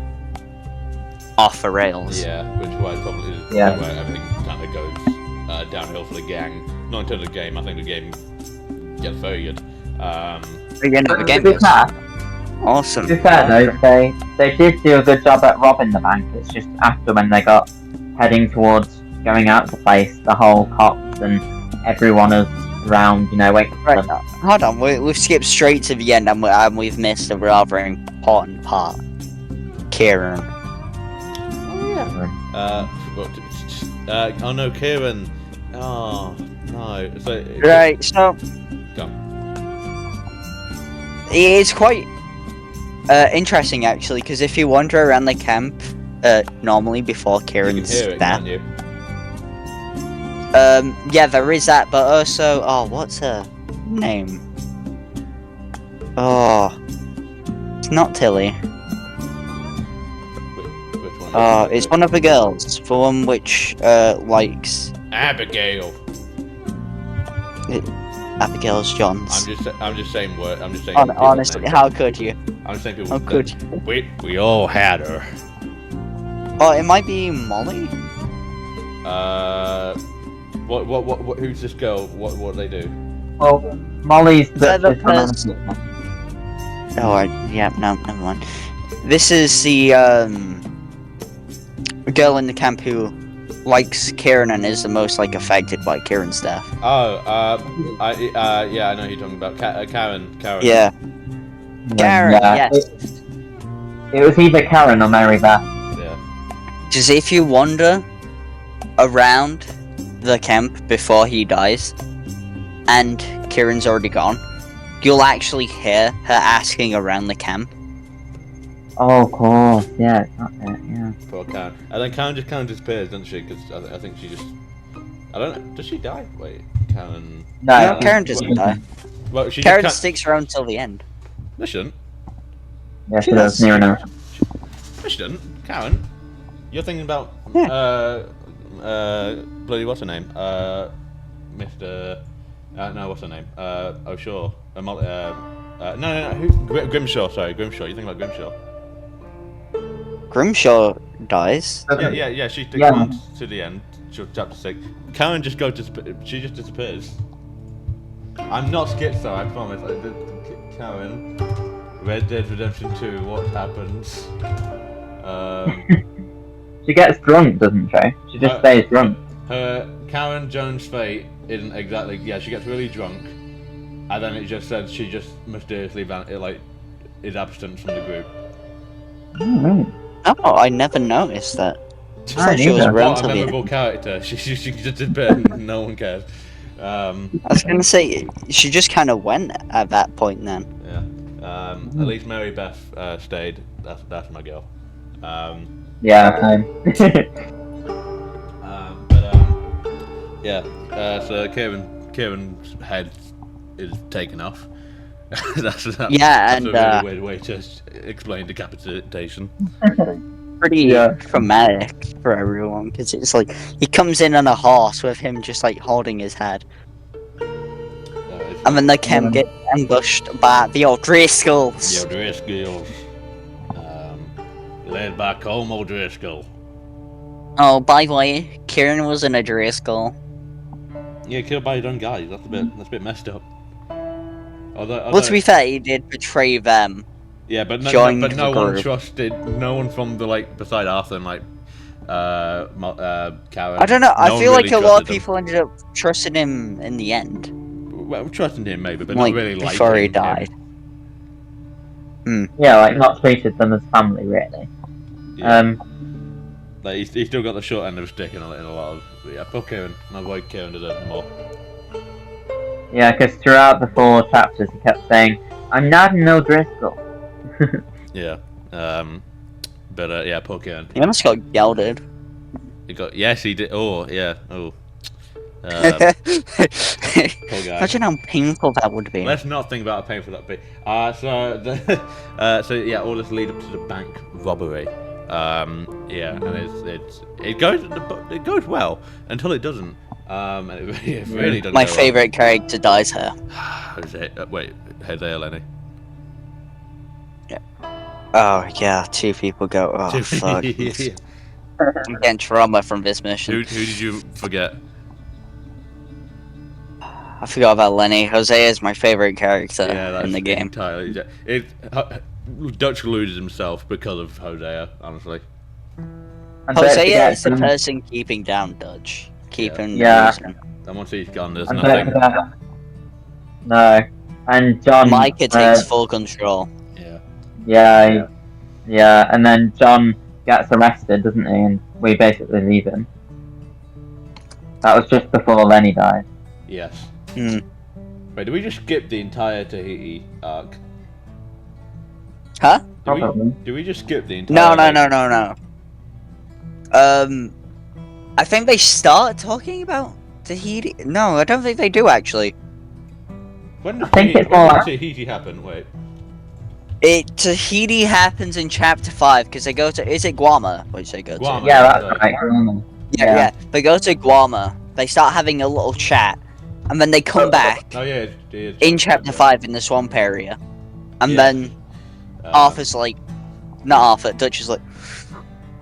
off the rails. Yeah, which probably is where everything kind of goes downhill for the gang. Not until the game. I think the game gets very good. The game is awesome. To be fair though, they did do a good job at robbing the bank. It's just after when they got heading towards going out of the place, the whole cops and everyone is around, waiting for them. Hold on, we've skipped straight to the end and we've missed a rather important part. Kieran. Oh no, Kieran. Oh no. So go. It's quite interesting actually, because if you wander around the camp normally before Kieran's death, yeah, there is that, but also, what's her name? Oh, it's not Tilly. Which one? It's one of the girls, the one which likes Abigail. Abigail's Johns. I'm just saying what. I'm just saying. Honestly, how could you? I'm just saying people. How could you? We all had her. Oh, it might be Molly. What? Who's this girl? What do they do? Well, Molly's the person. Yeah, no, never mind. This is the girl in the camp who likes Kieran and is the most affected by Kieran's death. Oh, I know who you're talking about. Karen. Yeah. Karen, yes. It was either Karen or Mary Beth. Yeah. Because if you wander around the camp before he dies, and Kieran's already gone, you'll actually hear her asking around the camp. Oh, of course, yeah, it's not that, yeah. Poor Karen. And then Karen just kind of disappears, doesn't she? Because I think she just... I don't know, does she die? Wait, Karen... No, Karen doesn't die. Well, Karen sticks around till the end. No, she doesn't. Yeah, she does, near enough. No, she doesn't. Karen, you're thinking about... bloody what's her name? Mr... no, what's her name? O'Shaw. No, Grimshaw, sorry, Grimshaw. You think about Grimshaw? Grimshaw dies. Yeah, she sticks around to the end, chapter 6. Karen just she just disappears. I'm not schizo, I promise. Karen, Red Dead Redemption 2, what happens? She gets drunk, doesn't she? She just stays drunk. Her Karen Jones' fate isn't exactly... Yeah, she gets really drunk, and then it just says she just mysteriously is absent from the group. Oh, right. Oh, I never noticed that. I thought she was around What a memorable character. She just disappeared and no one cares. I was gonna say, she just kind of went at that point then. Yeah. At least Mary Beth stayed. That's my girl. Yeah, fine. Yeah. So Kieran's head is taken off. that's a really weird way to explain decapitation. Pretty traumatic for everyone, because it's like he comes in on a horse with him just holding his head, and then the camp get ambushed by the O'Driscolls. The O'Driscolls, led by Colm O'Driscoll. Oh, by the way, Kieran was an O'Driscoll. Yeah, killed by his own guys. That's a bit messed up. Although, well, to be fair, he did betray them. Yeah, but no one trusted. No one from beside Arthur and Karen. I don't know. I feel like a lot of people ended up trusting him in the end. well, trusting him maybe, but like, not really liking before he him. died. Yeah, like not treated them as family really. Yeah. Like he's still got the short end of the stick in a lot of poor Kieran. My boy Kieran deserves more. Yeah, because throughout the 4 chapters he kept saying, "I'm not an O'Driscoll." Yeah. But yeah, poor Kieran. He almost got gelded. Yes, he did. Oh, yeah. Oh. Poor guy. Imagine how painful that would be. Let's not think about how painful that would be. So yeah, all this lead up to the bank robbery. Yeah, and it goes well until it doesn't. And it really doesn't. My favourite character dies here. Wait, Hosea, Lenny. Yeah. Oh yeah, 2 people go. Oh fuck. I'm getting trauma from this mission. Who did you forget? I forgot about Lenny. Hosea is my favorite character in the game. Entirely. Dutch loses himself because of Hosea, honestly. Hosea is the person keeping down Dutch. Keeping losing. And once he's gone, there's And nothing. No. And John... Micah takes full control. Yeah. Yeah, and then John gets arrested, doesn't he? And we basically leave him. That was just before Lenny died. Yes. Mm. Wait, did we just skip the entire Tahiti arc? Huh? Do we just skip the entire No. I think they start talking about Tahiti. No, I don't think they do actually. When did Tahiti happen? Wait. Tahiti happens in chapter 5 because they go to. Is it Guam? Which they go Guam, to? Yeah, that's right. Yeah. They go to Guam. They start having a little chat, and then they come back. Oh yeah, in chapter 5 in the swamp area, and then Arthur's like, not Arthur. Dutch is like,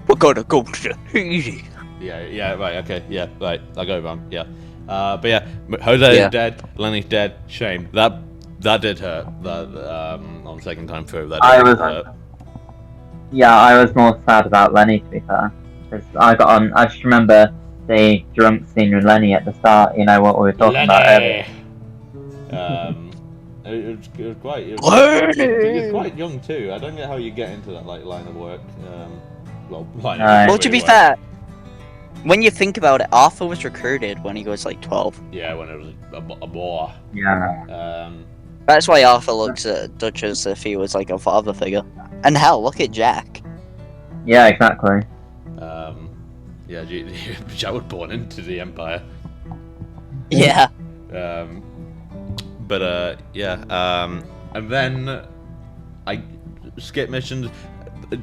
we're gonna go to Tahiti. Yeah, right, okay, yeah, right, I got it wrong, yeah. But yeah, Jose is dead, Lenny's dead, shame. That did hurt, on the second time through, that did hurt. Yeah, I was more sad about Lenny, to be fair. Because I just remember the drunk scene with Lenny at the start, you know, what we were talking about earlier. It was quite young too, I don't get how you get into that, like, line of work. Well, to be fair, when you think about it, Arthur was recruited when he was like 12. Yeah, when it was a boy. Yeah. That's why Arthur looks at Dutch as if he was like a father figure. And hell, look at Jack. Yeah, exactly. Yeah, Jack was born into the Empire. Yeah. And then I skip missions. They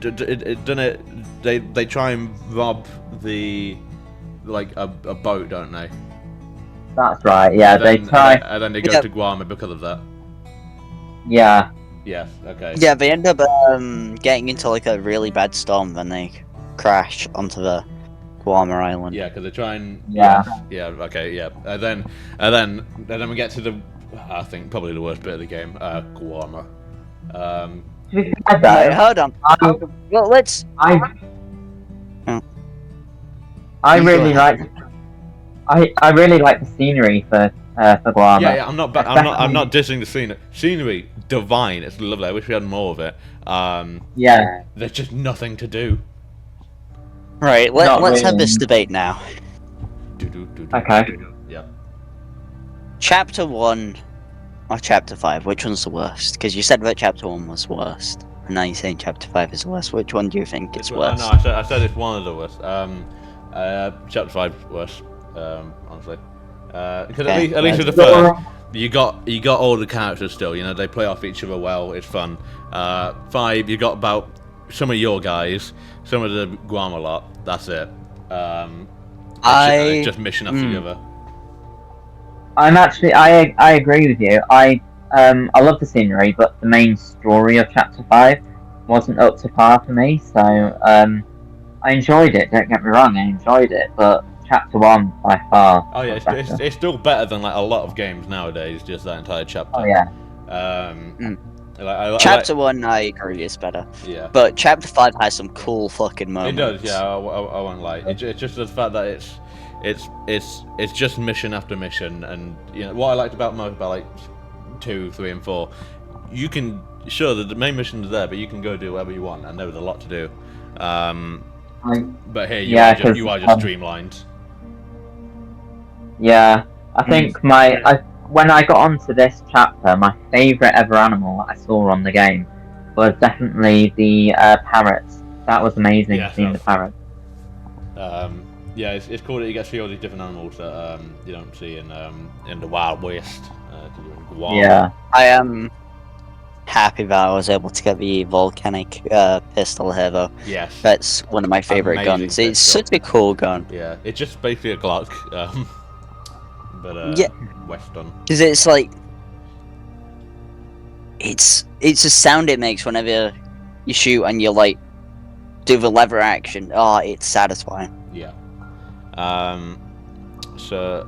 try and rob a boat, don't they? That's right. Yeah, they try. And then they go to Guam because of that. Yeah. Yes. Okay. Yeah, they end up getting into like a really bad storm when they crash onto the Guam island. Yeah, because they try and. Yeah. Yeah. Okay. Yeah. And then we get to the, I think probably the worst bit of the game, Guam. Wait, hold on. Well, let's. I really like. I really like the scenery for Guam. Yeah, I'm not dissing the scenery. Scenery, divine. It's lovely. I wish we had more of it. Yeah. There's just nothing to do. Right. Let's have this debate now. Okay. Yeah. Chapter 1 or Chapter 5? Which one's the worst? Because you said that Chapter 1 was worst. And now you're saying Chapter 5 is the worst. Which one do you think is worse? No, I said it's one of the worst. Chapter 5 is worse. Honestly, because at least with the first, you got all the characters still. You know, they play off each other well. It's fun. 5, you got about some of your guys, some of the Guam a lot. That's it. Just mission after the other. I'm actually, I agree with you. I love the scenery, but the main story of Chapter 5 wasn't up to par for me. So I enjoyed it. Don't get me wrong, I enjoyed it, but Chapter 1 by far. Oh yeah, it's still better than like a lot of games nowadays. Just that entire chapter. Oh yeah. Chapter 1, I agree, is better. Yeah. But Chapter 5 has some cool fucking moments. It does. Yeah, I won't lie. It's just the fact that it's just mission after mission, and what I liked about like 2, 3, and 4, you can the main missions are there, but you can go do whatever you want, and there was a lot to do. But here you are just streamlined. Yeah, I think when I got onto this chapter, my favourite ever animal I saw on the game was definitely the parrots. That was amazing, seeing the parrots. Yeah, it's cool that you get to see all these different animals that you don't see in the Wild West. Yeah, I am happy that I was able to get the volcanic pistol here, though. Yes, that's one of my favorite guns. It's such a cool gun. Yeah, it's just basically a Glock, but Western. Because it's like it's a sound it makes whenever you shoot and you like do the lever action. Oh, it's satisfying. Yeah. So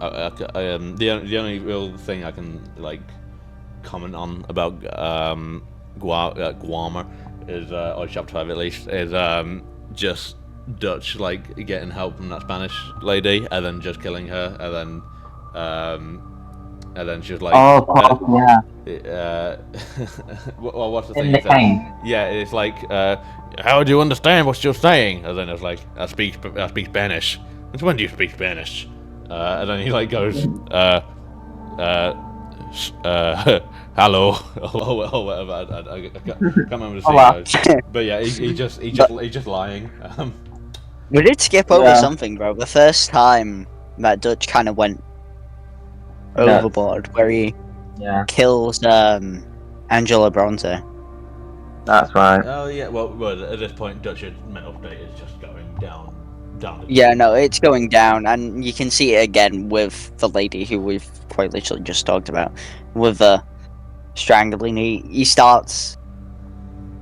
the only real thing I can like comment on about Guarma is, or chapter 5 at least, is just Dutch like getting help from that Spanish lady and then just killing her, and then she's like, well, what's the thing? Yeah, it's like, how do you understand what you're saying? And then it's like, I speak Spanish. Since when do you speak Spanish? And then he like goes, hello, or whatever. I can't remember the scene, but yeah, he's just lying. We did skip over something, bro. The first time that Dutch kind of went overboard, where he kills Angela Bronte. That's right. Oh yeah. Well, at this point, Dutch's mental state is just going down. Yeah, no, it's going down, and you can see it again with the lady who we've quite literally just talked about, with the strangling. He starts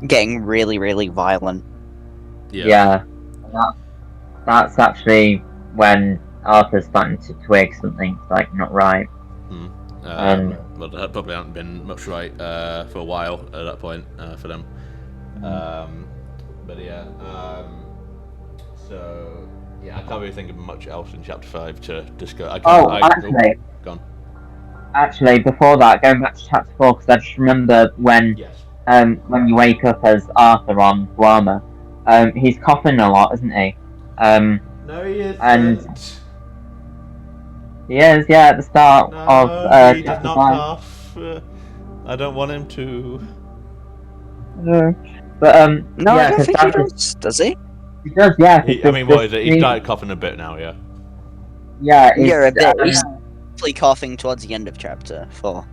getting really, really violent. Yeah. That's actually when Arthur's starting to twig something's like not right. Well, that probably hasn't been much right for a while at that point for them. But yeah. So yeah, I can't really think of much else in chapter 5 to discuss. Actually, before that, going back to chapter 4, because I just remember when you wake up as Arthur on Guarma, he's coughing a lot, isn't he? No, he isn't. And he is, at the start of he does not 5. cough. I don't want him to. But no, I don't think he does. Does he? He does, yeah. What is it? He started coughing a bit now, yeah. Yeah, a bit. He's definitely coughing towards the end of chapter 4.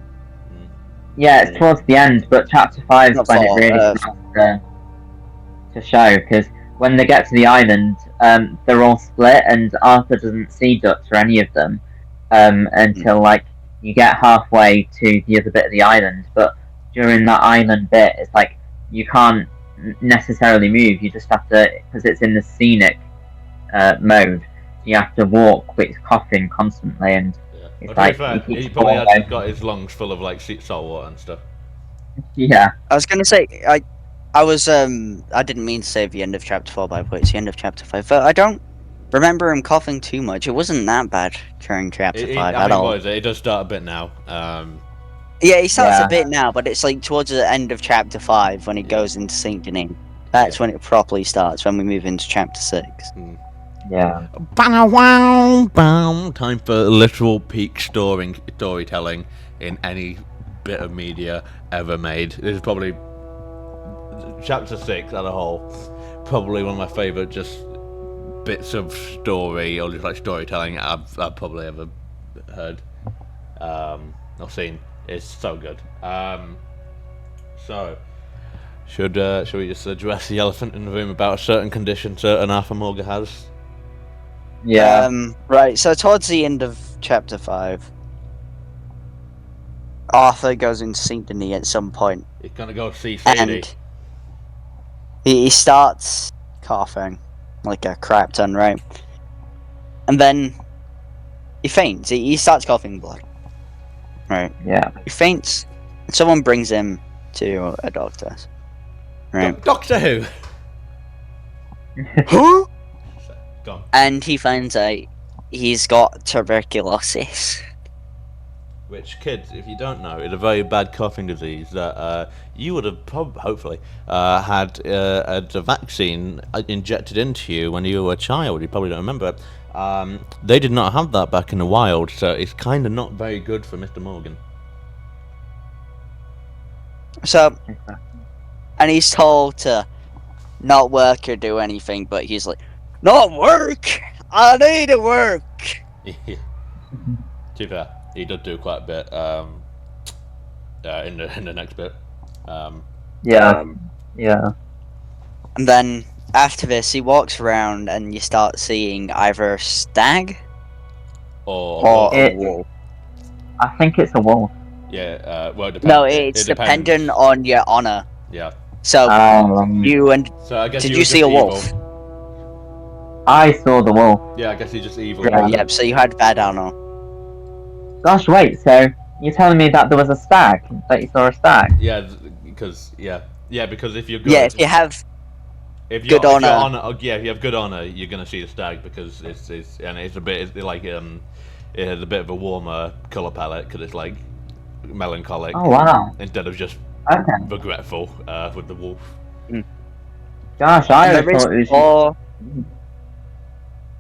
Yeah, it's towards the end, but chapter 5 is when it really starts to show, because when they get to the island, they're all split, and Arthur doesn't see Dutch or any of them until like you get halfway to the other bit of the island. But during that island bit, it's like you can't necessarily move. You just have to, because it's in the scenic mode. You have to walk with coughing constantly, and it's like he probably hasn't got his lungs full of like salt water and stuff. Yeah, I was gonna say I didn't mean to say the end of chapter 4, by the way. It's the end of chapter 5, but I don't remember him coughing too much. It wasn't that bad during chapter 5 at all. It does start a bit now. Yeah, he starts a bit now, but it's like towards the end of chapter 5 when he goes into Saint Denis. That's when it properly starts, when we move into chapter 6. Yeah. Time for literal peak storytelling in any bit of media ever made. This is probably chapter 6 as a whole. Probably one of my favourite just bits of story or just like storytelling I've probably ever heard or seen. It's so good. So should we just address the elephant in the room about a certain condition certain Arthur Morgan has? Yeah. Right, so towards the end of chapter 5, Arthur goes into Saint Denis at some point. He's gonna go see Sadie. And he starts coughing like a crap ton, right? And then he faints. He starts coughing blood. Right. Yeah. He faints. And someone brings him to a doctor's. Right. Doctor Who? Huh? Gone. And he finds out he's got tuberculosis. Which, kids, if you don't know, is a very bad coughing disease that you would have hopefully had a vaccine injected into you when you were a child. You probably don't remember it. They did not have that back in the wild, so it's kind of not very good for Mr. Morgan. So, and he's told to not work or do anything, but he's like, not work! I need to work! Yeah. To be fair, he does do quite a bit in the next bit. Yeah. And then after this, he walks around and you start seeing either a stag or a wolf. I think it's a wolf. Yeah, well, it depends. No, it's dependent on your honor. Yeah. So, you and... So I guess did you see a wolf? I saw the wolf. Yeah, I guess he's just evil. Yeah, so you had bad honor. Gosh, wait, so you're telling me that there was a stag? That you saw a stag? Yeah, because if you're good... Yeah, if you have if good honor... if you have good honor, you're going to see the it's a bit, it has a bit of a warmer colour palette, because it's like melancholic. Oh, wow. Instead of just regretful with the wolf. Gosh, I thought it was...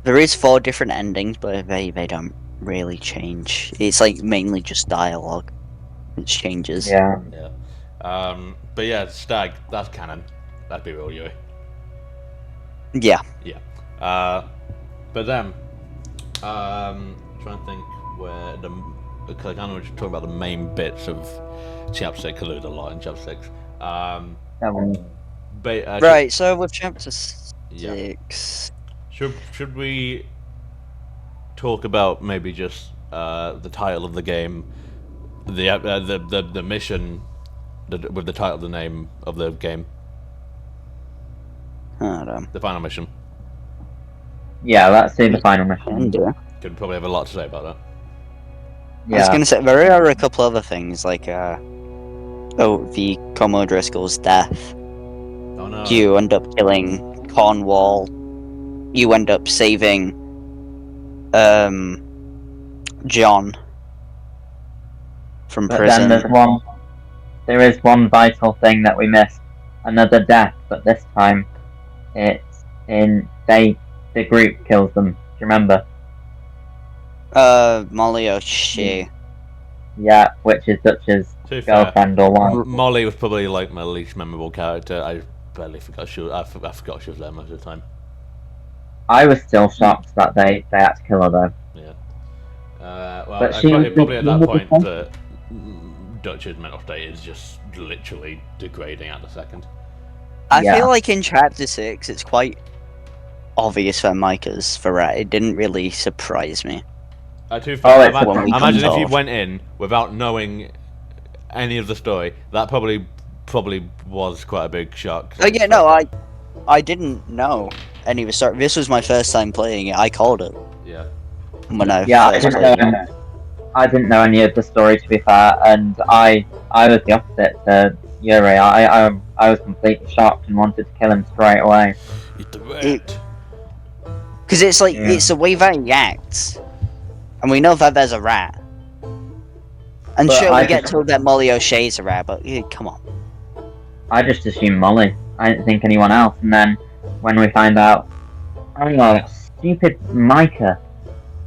There is 4 different endings, but they don't really change. It's like mainly just dialogue. It changes. Yeah. But yeah, stag, that's canon. That'd be real, Yui. Yeah. Yeah. But then, trying to think where because I kind of just talking about the main bits of chapter 6, because there's a lot in chapter 6. Right, so with chapter 6... Yeah. Should we talk about maybe just the title of the game, the mission, with the title of the name of the game? The final mission. Yeah, let's see the final mission. Could probably have a lot to say about that. Yeah. I was gonna say there are a couple other things like the Como Driscoll's death. Oh no. You end up killing Cornwall. You end up saving John from prison. Then there is one vital thing that we missed. Another death, but this time it's the group kills them. Do you remember? Molly O'Shea. Yeah, which is Dutch's girlfriend or wife. Molly was probably like my least memorable character. I barely forgot I forgot she was there most of the time. I was still shocked that they had to kill her though. Yeah. Well, but probably at that point that Dutch's mental state is just literally degrading at the second. I feel like in chapter 6 it's quite obvious for Micah's threat. It didn't really surprise me. Imagine if you went in without knowing any of the story. That probably was quite a big shock. Oh yeah, no, I didn't know any of the story. This was my first time playing it. I called it. Yeah. I didn't know any of the story, to be fair, and I was the opposite to Yuri. I was completely shocked and wanted to kill him straight away. Because it's like it's the way that he acts, and we know that there's a rat. And but sure, we get told that Molly O'Shea's a rat, but come on. I just assumed Molly. I didn't think anyone else, and then when we find out, oh, stupid Micah,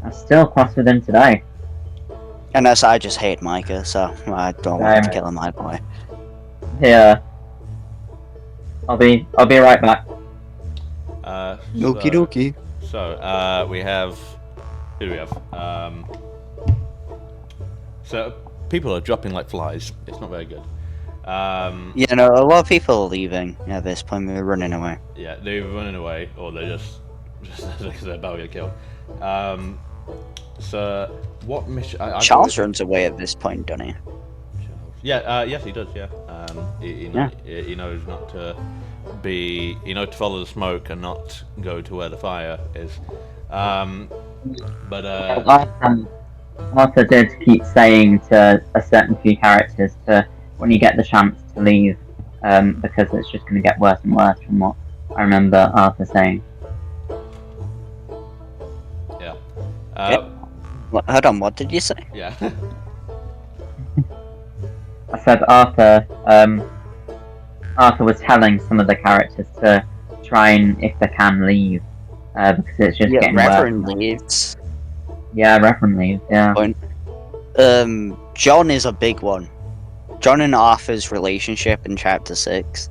I'm still cross with him today. And that's I just hate Micah, so I don't want to kill him, my boy. Yeah. I'll be right back. Okie dokie. So, we have... Who do we have? So, people are dropping like flies. It's not very good. Yeah, no, a lot of people are leaving at this point. They're running away. Yeah, they're running away, or they're just they're about to get killed. So, what mission... Charles runs away at this point, doesn't he? Yeah, yes, he does, yeah. He knows not to he knows to follow the smoke and not go to where the fire is. Arthur did keep saying to a certain few characters to, when you get the chance to leave, because it's just going to get worse and worse from what I remember Arthur saying. Yeah. Hold on, what did you say? Yeah. I said Arthur was telling some of the characters to try and, if they can, leave. Because it's just getting Reverend worse. leaves. Yeah, Reverend leaves, yeah. John is a big one. John and Arthur's relationship in chapter 6.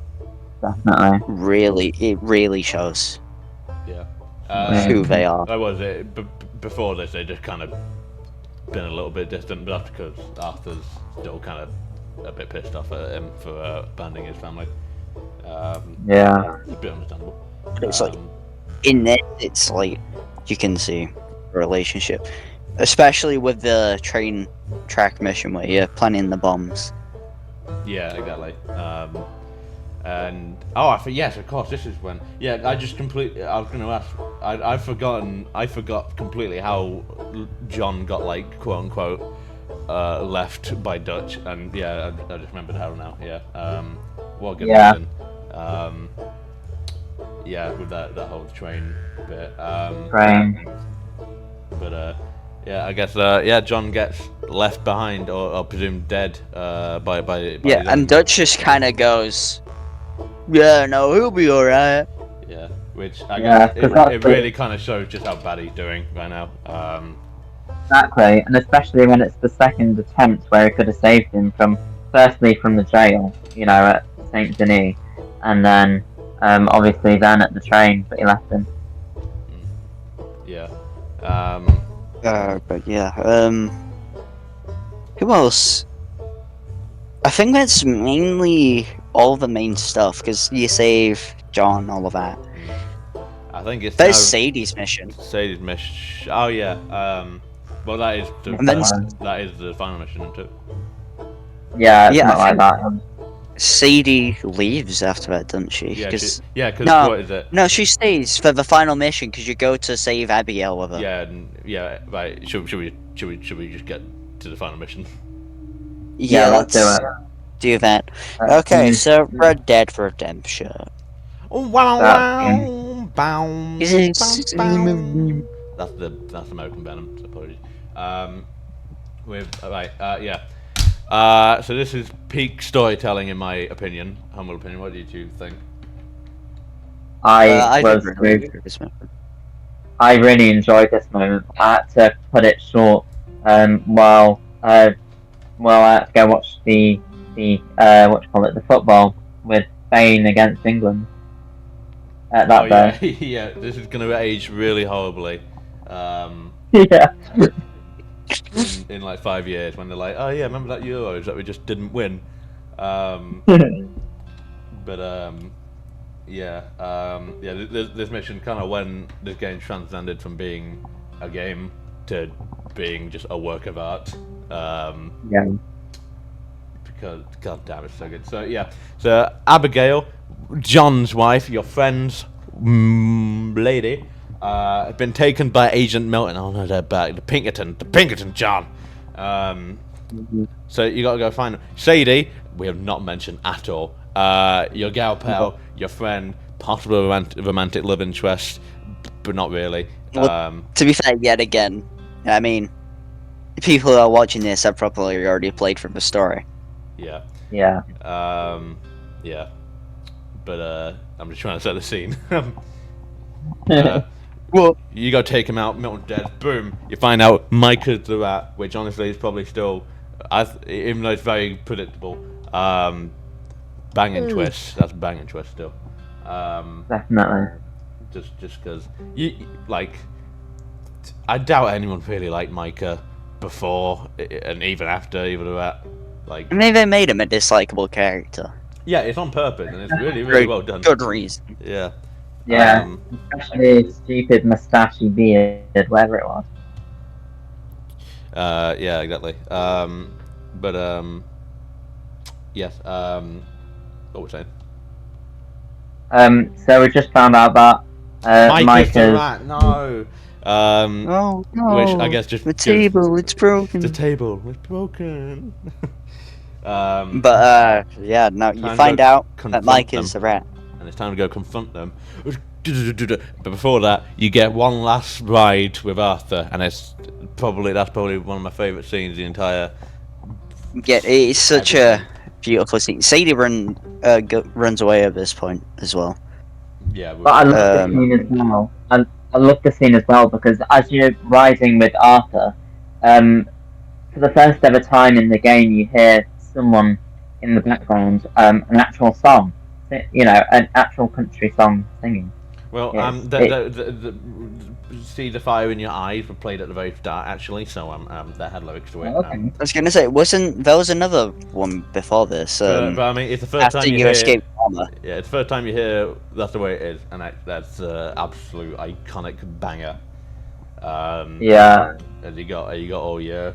Definitely. It really shows. Yeah. Who they are. That was it. Before this, they just kind of been a little bit distant, but that's because Arthur's still kind of a bit pissed off at him for abandoning his family. Yeah. It's a bit understandable. It's like, in this, it's like, you can see a relationship. Especially with the train track mission where you're planning the bombs. Yeah, exactly. And yes, of course, this is when. Yeah, I was going to ask. I forgot completely how John got, like, quote unquote left by Dutch, and yeah, I just remembered how now. Yeah. What a good reason. Yeah, with that whole train bit. Train. But yeah, I guess John gets left behind or presumed dead by yeah, and Dutch just kind of goes, yeah, no, he'll be alright. Yeah, which I guess it really kind of shows just how bad he's doing right now. Exactly, and especially when it's the second attempt where he could have saved him firstly from the jail, at Saint Denis, and then obviously then at the train, but he left him. Yeah. But yeah, who else? I think that's mainly all the main stuff, because you save John, all of that. I think it's There's Sadie's mission. Sadie's mission. Oh yeah. Well, that is the final mission, isn't it? Yeah, it's not like that. Sadie leaves after that, doesn't she? Yeah, because no, what is it? No, she stays for the final mission because you go to save Abigail with her. Yeah, right. Should we just get to the final mission? Yeah, let's do that. Okay, so Red Dead Redemption. Oh wow! Bow. That's That's American Venom. Apologies. So this is peak storytelling, in my opinion, humble opinion. What do you two think? I really enjoyed this moment. I had to put it short. While I had to go watch the football with Spain against England. Yeah, this is going to age really horribly. Yeah. In like 5 years, when they're like, oh yeah, remember that Euros that we just didn't win. This mission kind of when this game transcended from being a game to being just a work of art. Because god damn, it's so good. So Abigail, John's wife, your friend's lady, had been taken by Agent Milton. Oh no, they're back. The Pinkerton John. So you gotta go find them. Sadie, we have not mentioned at all. Your gal pal, your friend, possible romantic love interest, but not really. Well, to be fair, yet again, I mean, people who are watching this have probably already played from the story. Yeah. Yeah. Yeah. But I'm just trying to set the scene. Well, you go take him out, Milton's dead, boom, you find out Micah's the rat, which honestly is probably still, even though it's very predictable, banging twist. That's a banging twist still. Definitely. Just because, I doubt anyone really liked Micah before, and even after, even the rat. I mean, they made him a dislikable character. Yeah, it's on purpose, and it's really, really well done. Good reason. Yeah. Yeah, especially stupid moustachey beard, whatever it was. Yeah, exactly. Yes. What was I saying? So we just found out that Micah's the rat. No. Oh no! Which I guess just the table, it's broken. The table, it's broken. Yeah, no, you find out that Mike is the rat. And it's time to go confront them. But before that, you get one last ride with Arthur, and that's probably one of my favourite scenes in the entire. Yeah, it's such a beautiful scene. Sadie runs away at this point as well. Yeah, but I love the scene as well. I love the scene as well because as you're riding with Arthur, for the first ever time in the game, you hear someone in the background, an actual song, an actual country song singing. Well, see the fire in your eyes were played at the very start, actually, so that had lyrics to it. Okay. I was gonna say, there was another one before this. But I mean, it's the first after time you escape armor. Yeah, it's the first time you hear That's the Way It Is, and that's absolute iconic banger. Yeah. And you got all your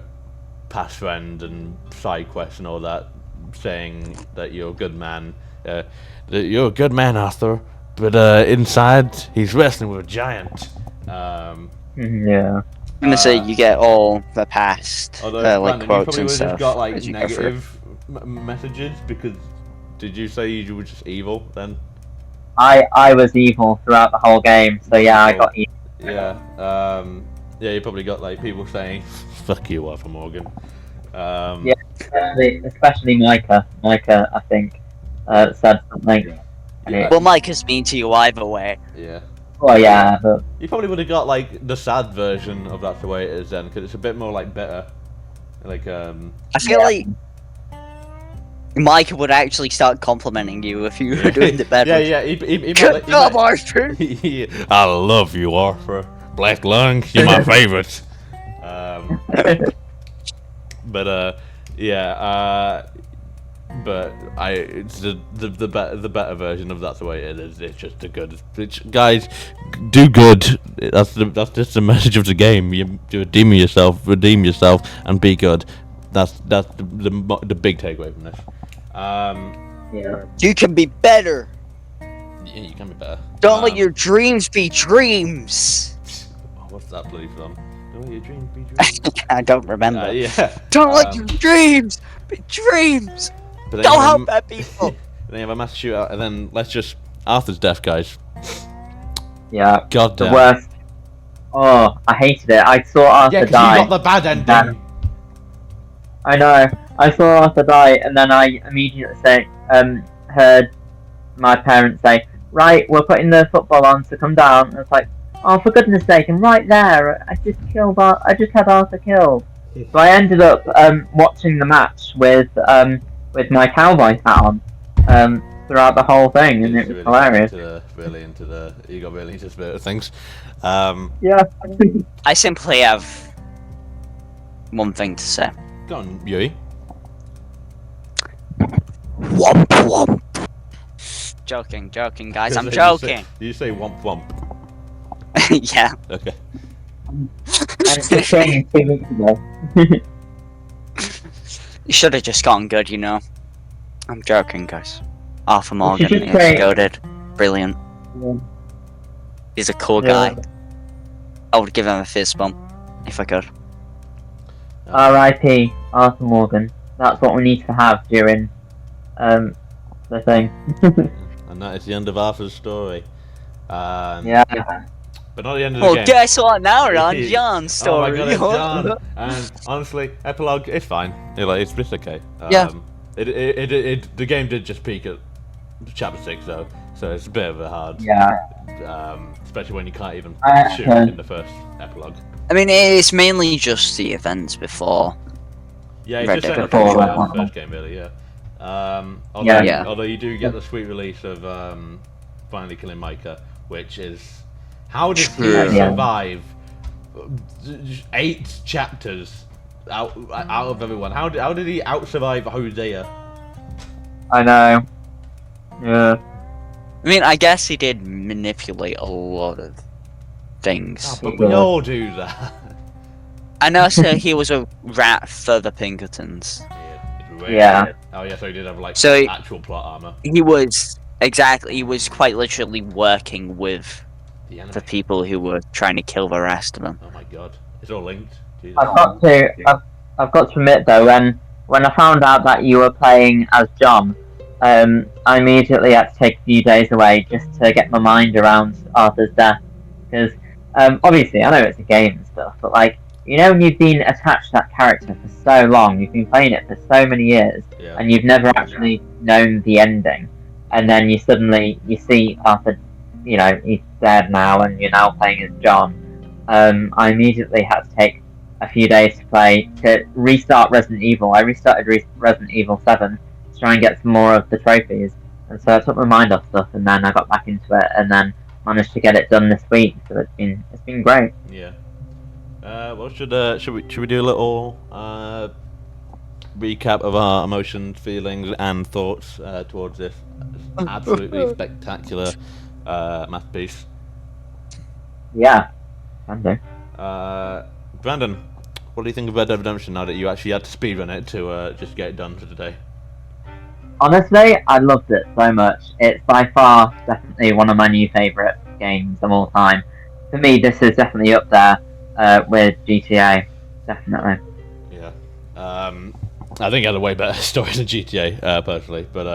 past friend and side quests and all that, saying that you're a good man. That you're a good man, Arthur, but inside he's wrestling with a giant. Yeah. I'm gonna say you get all the past, like quotes and stuff. You probably would have got negative messages because did you say you were just evil then? I was evil throughout the whole game, so yeah, I got evil. Yeah. Yeah, you probably got people saying "fuck you, Arthur Morgan." Yeah, especially Micah. Micah, I think, said something. Well, Micah's mean to you either way. Yeah. Oh yeah, but you probably would have got the sad version of That's the Way It Is then, because it's a bit more bitter. I feel like Micah would actually start complimenting you if you were doing the better. Yeah. Good job, Arthur. I love you, Arthur. Black Lung, you're my favorite. But it's the better version of That's the Way It Is. It's just a good. Guys, do good. That's just the message of the game. You redeem yourself, and be good. That's the big takeaway from this. yeah. You can be better. Yeah, you can be better. Don't let your dreams be dreams. Oh, what's that bloody from? Don't let your dreams be dreams. I don't remember. Yeah. Don't let your dreams be dreams. Don't help bad people. Then you have a mass shootout, and then Arthur's death, guys. Yeah. God damn. The worst. Oh, I hated it. I saw Arthur die. You got the bad ending. I know. I saw Arthur die, and then I immediately heard my parents say, "Right, we're putting the football on, so come down." And it's like, oh, for goodness sake! And right there, I just had Arthur killed. So I ended up watching the match with my cowboy hat on throughout the whole thing, and it was hilarious. You got really into the spirit of things. Yeah. I simply have one thing to say. Go on, Yui. Womp womp. Joking, guys. I'm joking. Did you say womp womp? Yeah. Okay. I was just saying 2 weeks ago. You should have just gotten good, I'm joking, guys. Arthur Morgan just is say- goated. Brilliant. Yeah. He's a cool Yeah. guy. I would give him a fist bump if I could. R.I.P. Arthur Morgan. That's what we need to have during the thing. And that is the end of Arthur's story. Yeah. But not the end of the game. Well, guess what now, Ron? John's story. Oh my God, John. And honestly, epilogue, it's fine. It's okay. Yeah. The game did just peak at chapter 6 though, so it's a bit of a hard. Yeah. Especially when you can't even shoot Okay. in the first epilogue. I mean, it's mainly just the events before. Yeah, Red it's just Dead setting up Redemption. the first game, really. Yeah. Yeah. Although you do get the sweet release of finally killing Micah, which is how did he True. survive 8 chapters out of everyone? How did he out-survive Hosea? I know. Yeah. I mean, I guess he did manipulate a lot of things. But we all do that. I know, so he was a rat for the Pinkertons. Yeah. Oh yeah, so he did have actual plot armor. He was quite literally working with The enemy. the people who were trying to kill the rest of them. Oh my God, it's all linked. Jesus. I've got to admit though, when I found out that you were playing as John, I immediately had to take a few days away just to get my mind around Arthur's death. Because obviously, I know it's a game and stuff, but like, you know, when you've been attached to that character for so long, you've been playing it for so many years, and you've never actually known the ending, and then you see Arthur, you know, he's dead now, and you're now playing as John. I immediately had to take a few days to restart Resident Evil. I restarted Resident Evil 7 to try and get some more of the trophies, and so I took my mind off stuff, and then I got back into it, and then managed to get it done this week. So it's been great. Yeah. Well, should we do a little recap of our emotions, feelings, and thoughts towards this absolutely spectacular masterpiece? Yeah, can do. Brandon, what do you think of Red Dead Redemption now that you actually had to speedrun it to just get it done for today? Honestly, I loved it so much. It's by far definitely one of my new favourite games of all time. For me, this is definitely up there with GTA, definitely. Yeah. I think it had a way better story than GTA, personally, but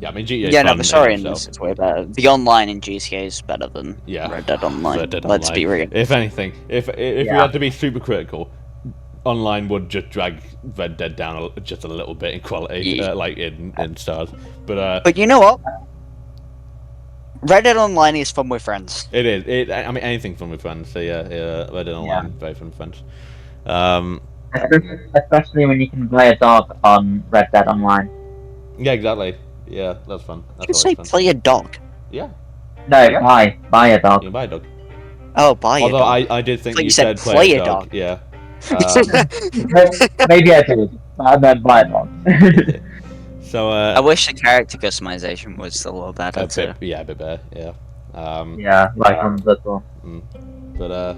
yeah, I mean GTA. Yeah, no, the story in this is way better. The online in GTA is better than Red Dead Online. Red Dead Let's Online. be real. If anything, if you had to be super critical, online would just drag Red Dead down just a little bit in quality, like in stars. But you know what? Red Dead Online is fun with friends. It is. I mean, anything fun with friends. So yeah, Red Dead Online very fun with friends. Especially when you can play a dog on Red Dead Online. Yeah, exactly. Yeah, that's fun. That's Did you say fun. play a dog? Yeah. No, buy a dog. You can buy a dog. Oh, buy a dog. Although I did think you said play a dog. Yeah. Maybe I did, but I meant buy a dog. So I wish the character customization was a little better too. Yeah, a bit better. Yeah. Yeah, like on Bloodborne. But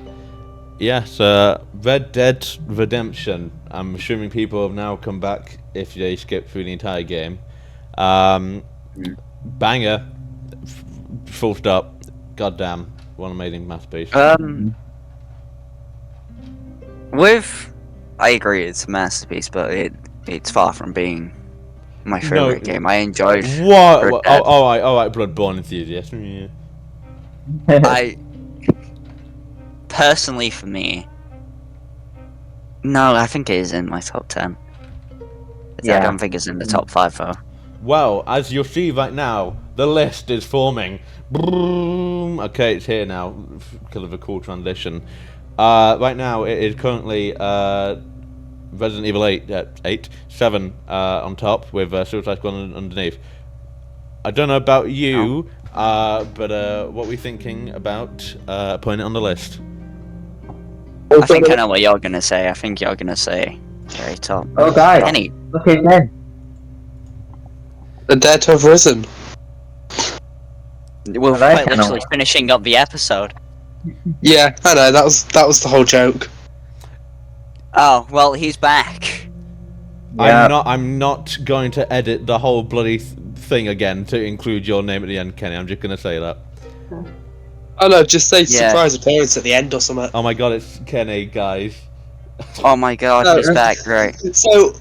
yes, Red Dead Redemption. I'm assuming people have now come back if they skip through the entire game. Banger. Full stop. Goddamn. What an amazing masterpiece. I agree, it's a masterpiece, but it's far from being my favorite game. I enjoyed. What? All right, Bloodborne enthusiast. Yeah. I personally, for me, no, I think it is in my top 10. I don't think it's in the top 5 though. Well, as you'll see right now, the list is forming. Boom. Okay, it's here now. Kind of a cool transition. Right now, it is currently Resident Evil 7 on top with Suicide Squad underneath. I don't know about you, but what are we thinking about putting it on the list? I think I know what you're gonna say. I think you're gonna say very top. Oh, guys, Kenny. look at him. The dead have risen. We're quite literally finishing up the episode. Yeah, I know. That was the whole joke. Oh well, he's back. Yeah. I'm not going to edit the whole bloody thing again to include your name at the end, Kenny. I'm just gonna say that. Oh no, just say surprise appearance at the end or something. Oh my god, it's Kenny, guys. Oh my god, he's back, great. So,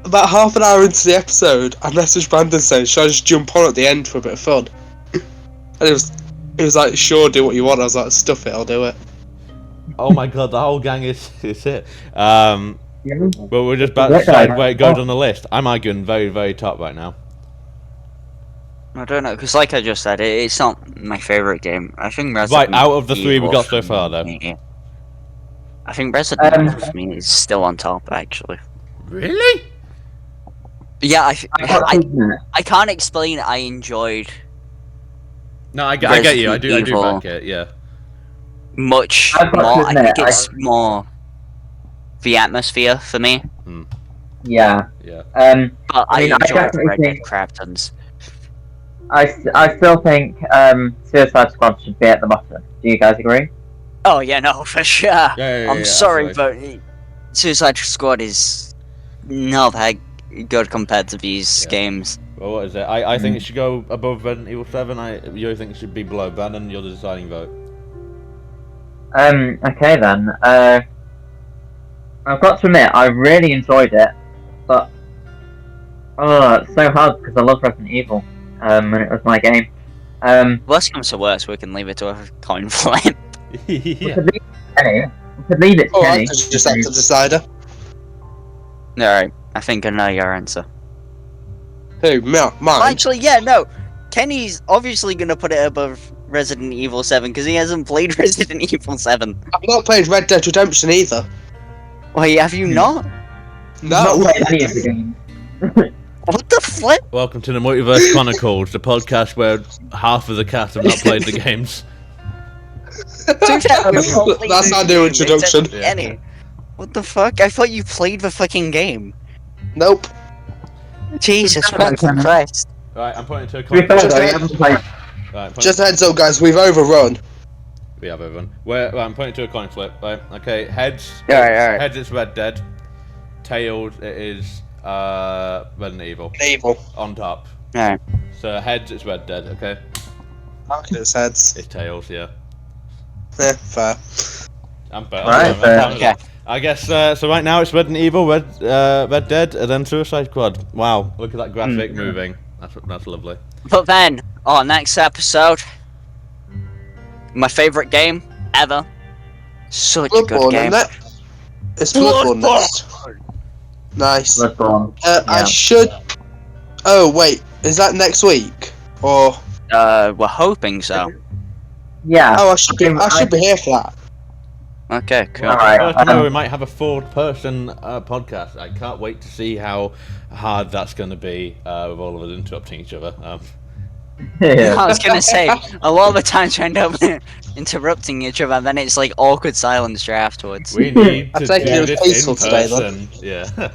about half an hour into the episode, I messaged Brandon saying, should I just jump on at the end for a bit of fun? And it was like, sure, do what you want. I was like, stuff it, I'll do it. Oh my god, the whole gang is here. But we're just about to decide where it goes on the list. I'm arguing very, very top right now. I don't know, because like I just said, it's not my favourite game. I think Resident Right, out of the three Evil we got so far, though. I think Resident Evil for me is still on top, actually. Really? Yeah, I can't explain. I enjoyed. No, I get you. I do back it. Yeah. Much more. I think it's more the atmosphere for me. Yeah. Yeah. But I enjoyed Red Dead Crafton's. I still think Suicide Squad should be at the bottom. Do you guys agree? Oh yeah, no, for sure. I'm sorry, absolutely. but Suicide Squad is not that good compared to these games. Well, what is it? I think it should go above Resident Evil 7. You think it should be below Brandon? You're the deciding vote. Okay then. I've got to admit, I really enjoyed it, but Oh, it's so hard because I love Resident Evil. And it was my game. Worst comes to worst, we can leave it to a coin flip. We could leave it Oh, I Kenny. could just have to decider. Alright, I think I know your answer. Who? Mine? Actually, yeah, no. Kenny's obviously gonna put it above Resident Evil 7 because he hasn't played Resident Evil 7. I've not played Red Dead Redemption either. Wait, have you not? No. Not played any of the games. What the flip? Welcome to the Multiverse Chronicles, the podcast where half of the cast have not played the games. That's our new introduction. Kenny. What the fuck? I thought you played the fucking game. Nope. Jesus Christ. Right, I'm pointing to a To be coin fair flip. though, you haven't played. Right, Just a heads up, guys. We've overrun. we have everyone. Right, I'm pointing to a coin flip. Right, okay, heads. Alright. Heads, it's Red Dead. Tails, it is Resident Evil. Evil. On top. Alright. So heads, it's Red Dead. Okay. It's heads. It's Tails, yeah. Yeah, fair. I'm better. Right, Okay. I guess so. Right now it's Resident Evil, Red Dead, and then Suicide Squad. Wow, look at that graphic moving. That's lovely. But then, next episode, my favourite game ever. Such a good Bloodborne, game. isn't it? It's Bloodborne next. Nice. Bloodborne. I should. Oh wait, is that next week? Or We're hoping so. Yeah. I should be here for that. Okay, cool. Alright. We might have a 4-person podcast. I can't wait to see how hard that's going to be with all of us interrupting each other. Yeah. I was gonna say, a lot of the times we end up interrupting each other, and then it's like awkward silence straight afterwards. We need I to take it it do was this peaceful in today, then. person. Yeah.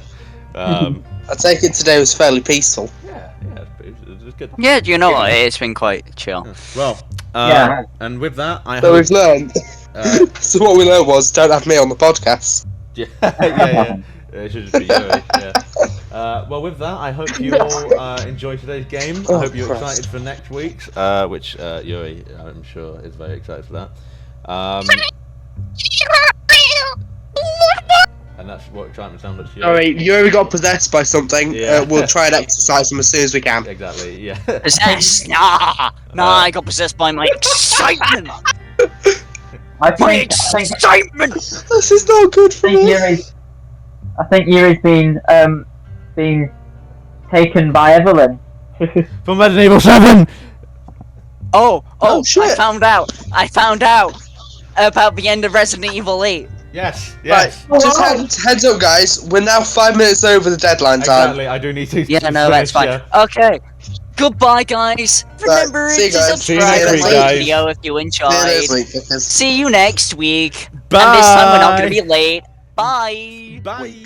I take it today was fairly peaceful. Yeah, it's good. Yeah, do you know what? It's been quite chill. Well, Yeah. and with that, I So hope. we've learned. So what we learned was don't have me on the podcast. Yeah. It should just be Yuri. Yeah. Well, with that, I hope you all enjoy today's game. I hope you're Christ. excited for next week's, which Yuri, I'm sure, is very excited for that. And that's what trying to sound like Yuri. Alright, you already got possessed by something. Yeah. We'll try and exercise them as soon as we can. Exactly. Yeah. Possessed? Nah, I got possessed by my excitement. I My think excitement. This is not good for me. I think Yuri's been taken by Evelyn. From Resident Evil 7. Oh, shit. I found out about the end of Resident Evil 8. Yes. Right, just heads up, guys. We're now 5 minutes over the deadline time. Exactly. I do need to. Yeah, no, that's fine. Yeah. Okay. Goodbye, guys. Remember see you to guys. See you subscribe next and week, like guys. the video if you enjoyed. See you next week, because- See you next week. Bye. And this time we're not going to be late. Bye. Bye.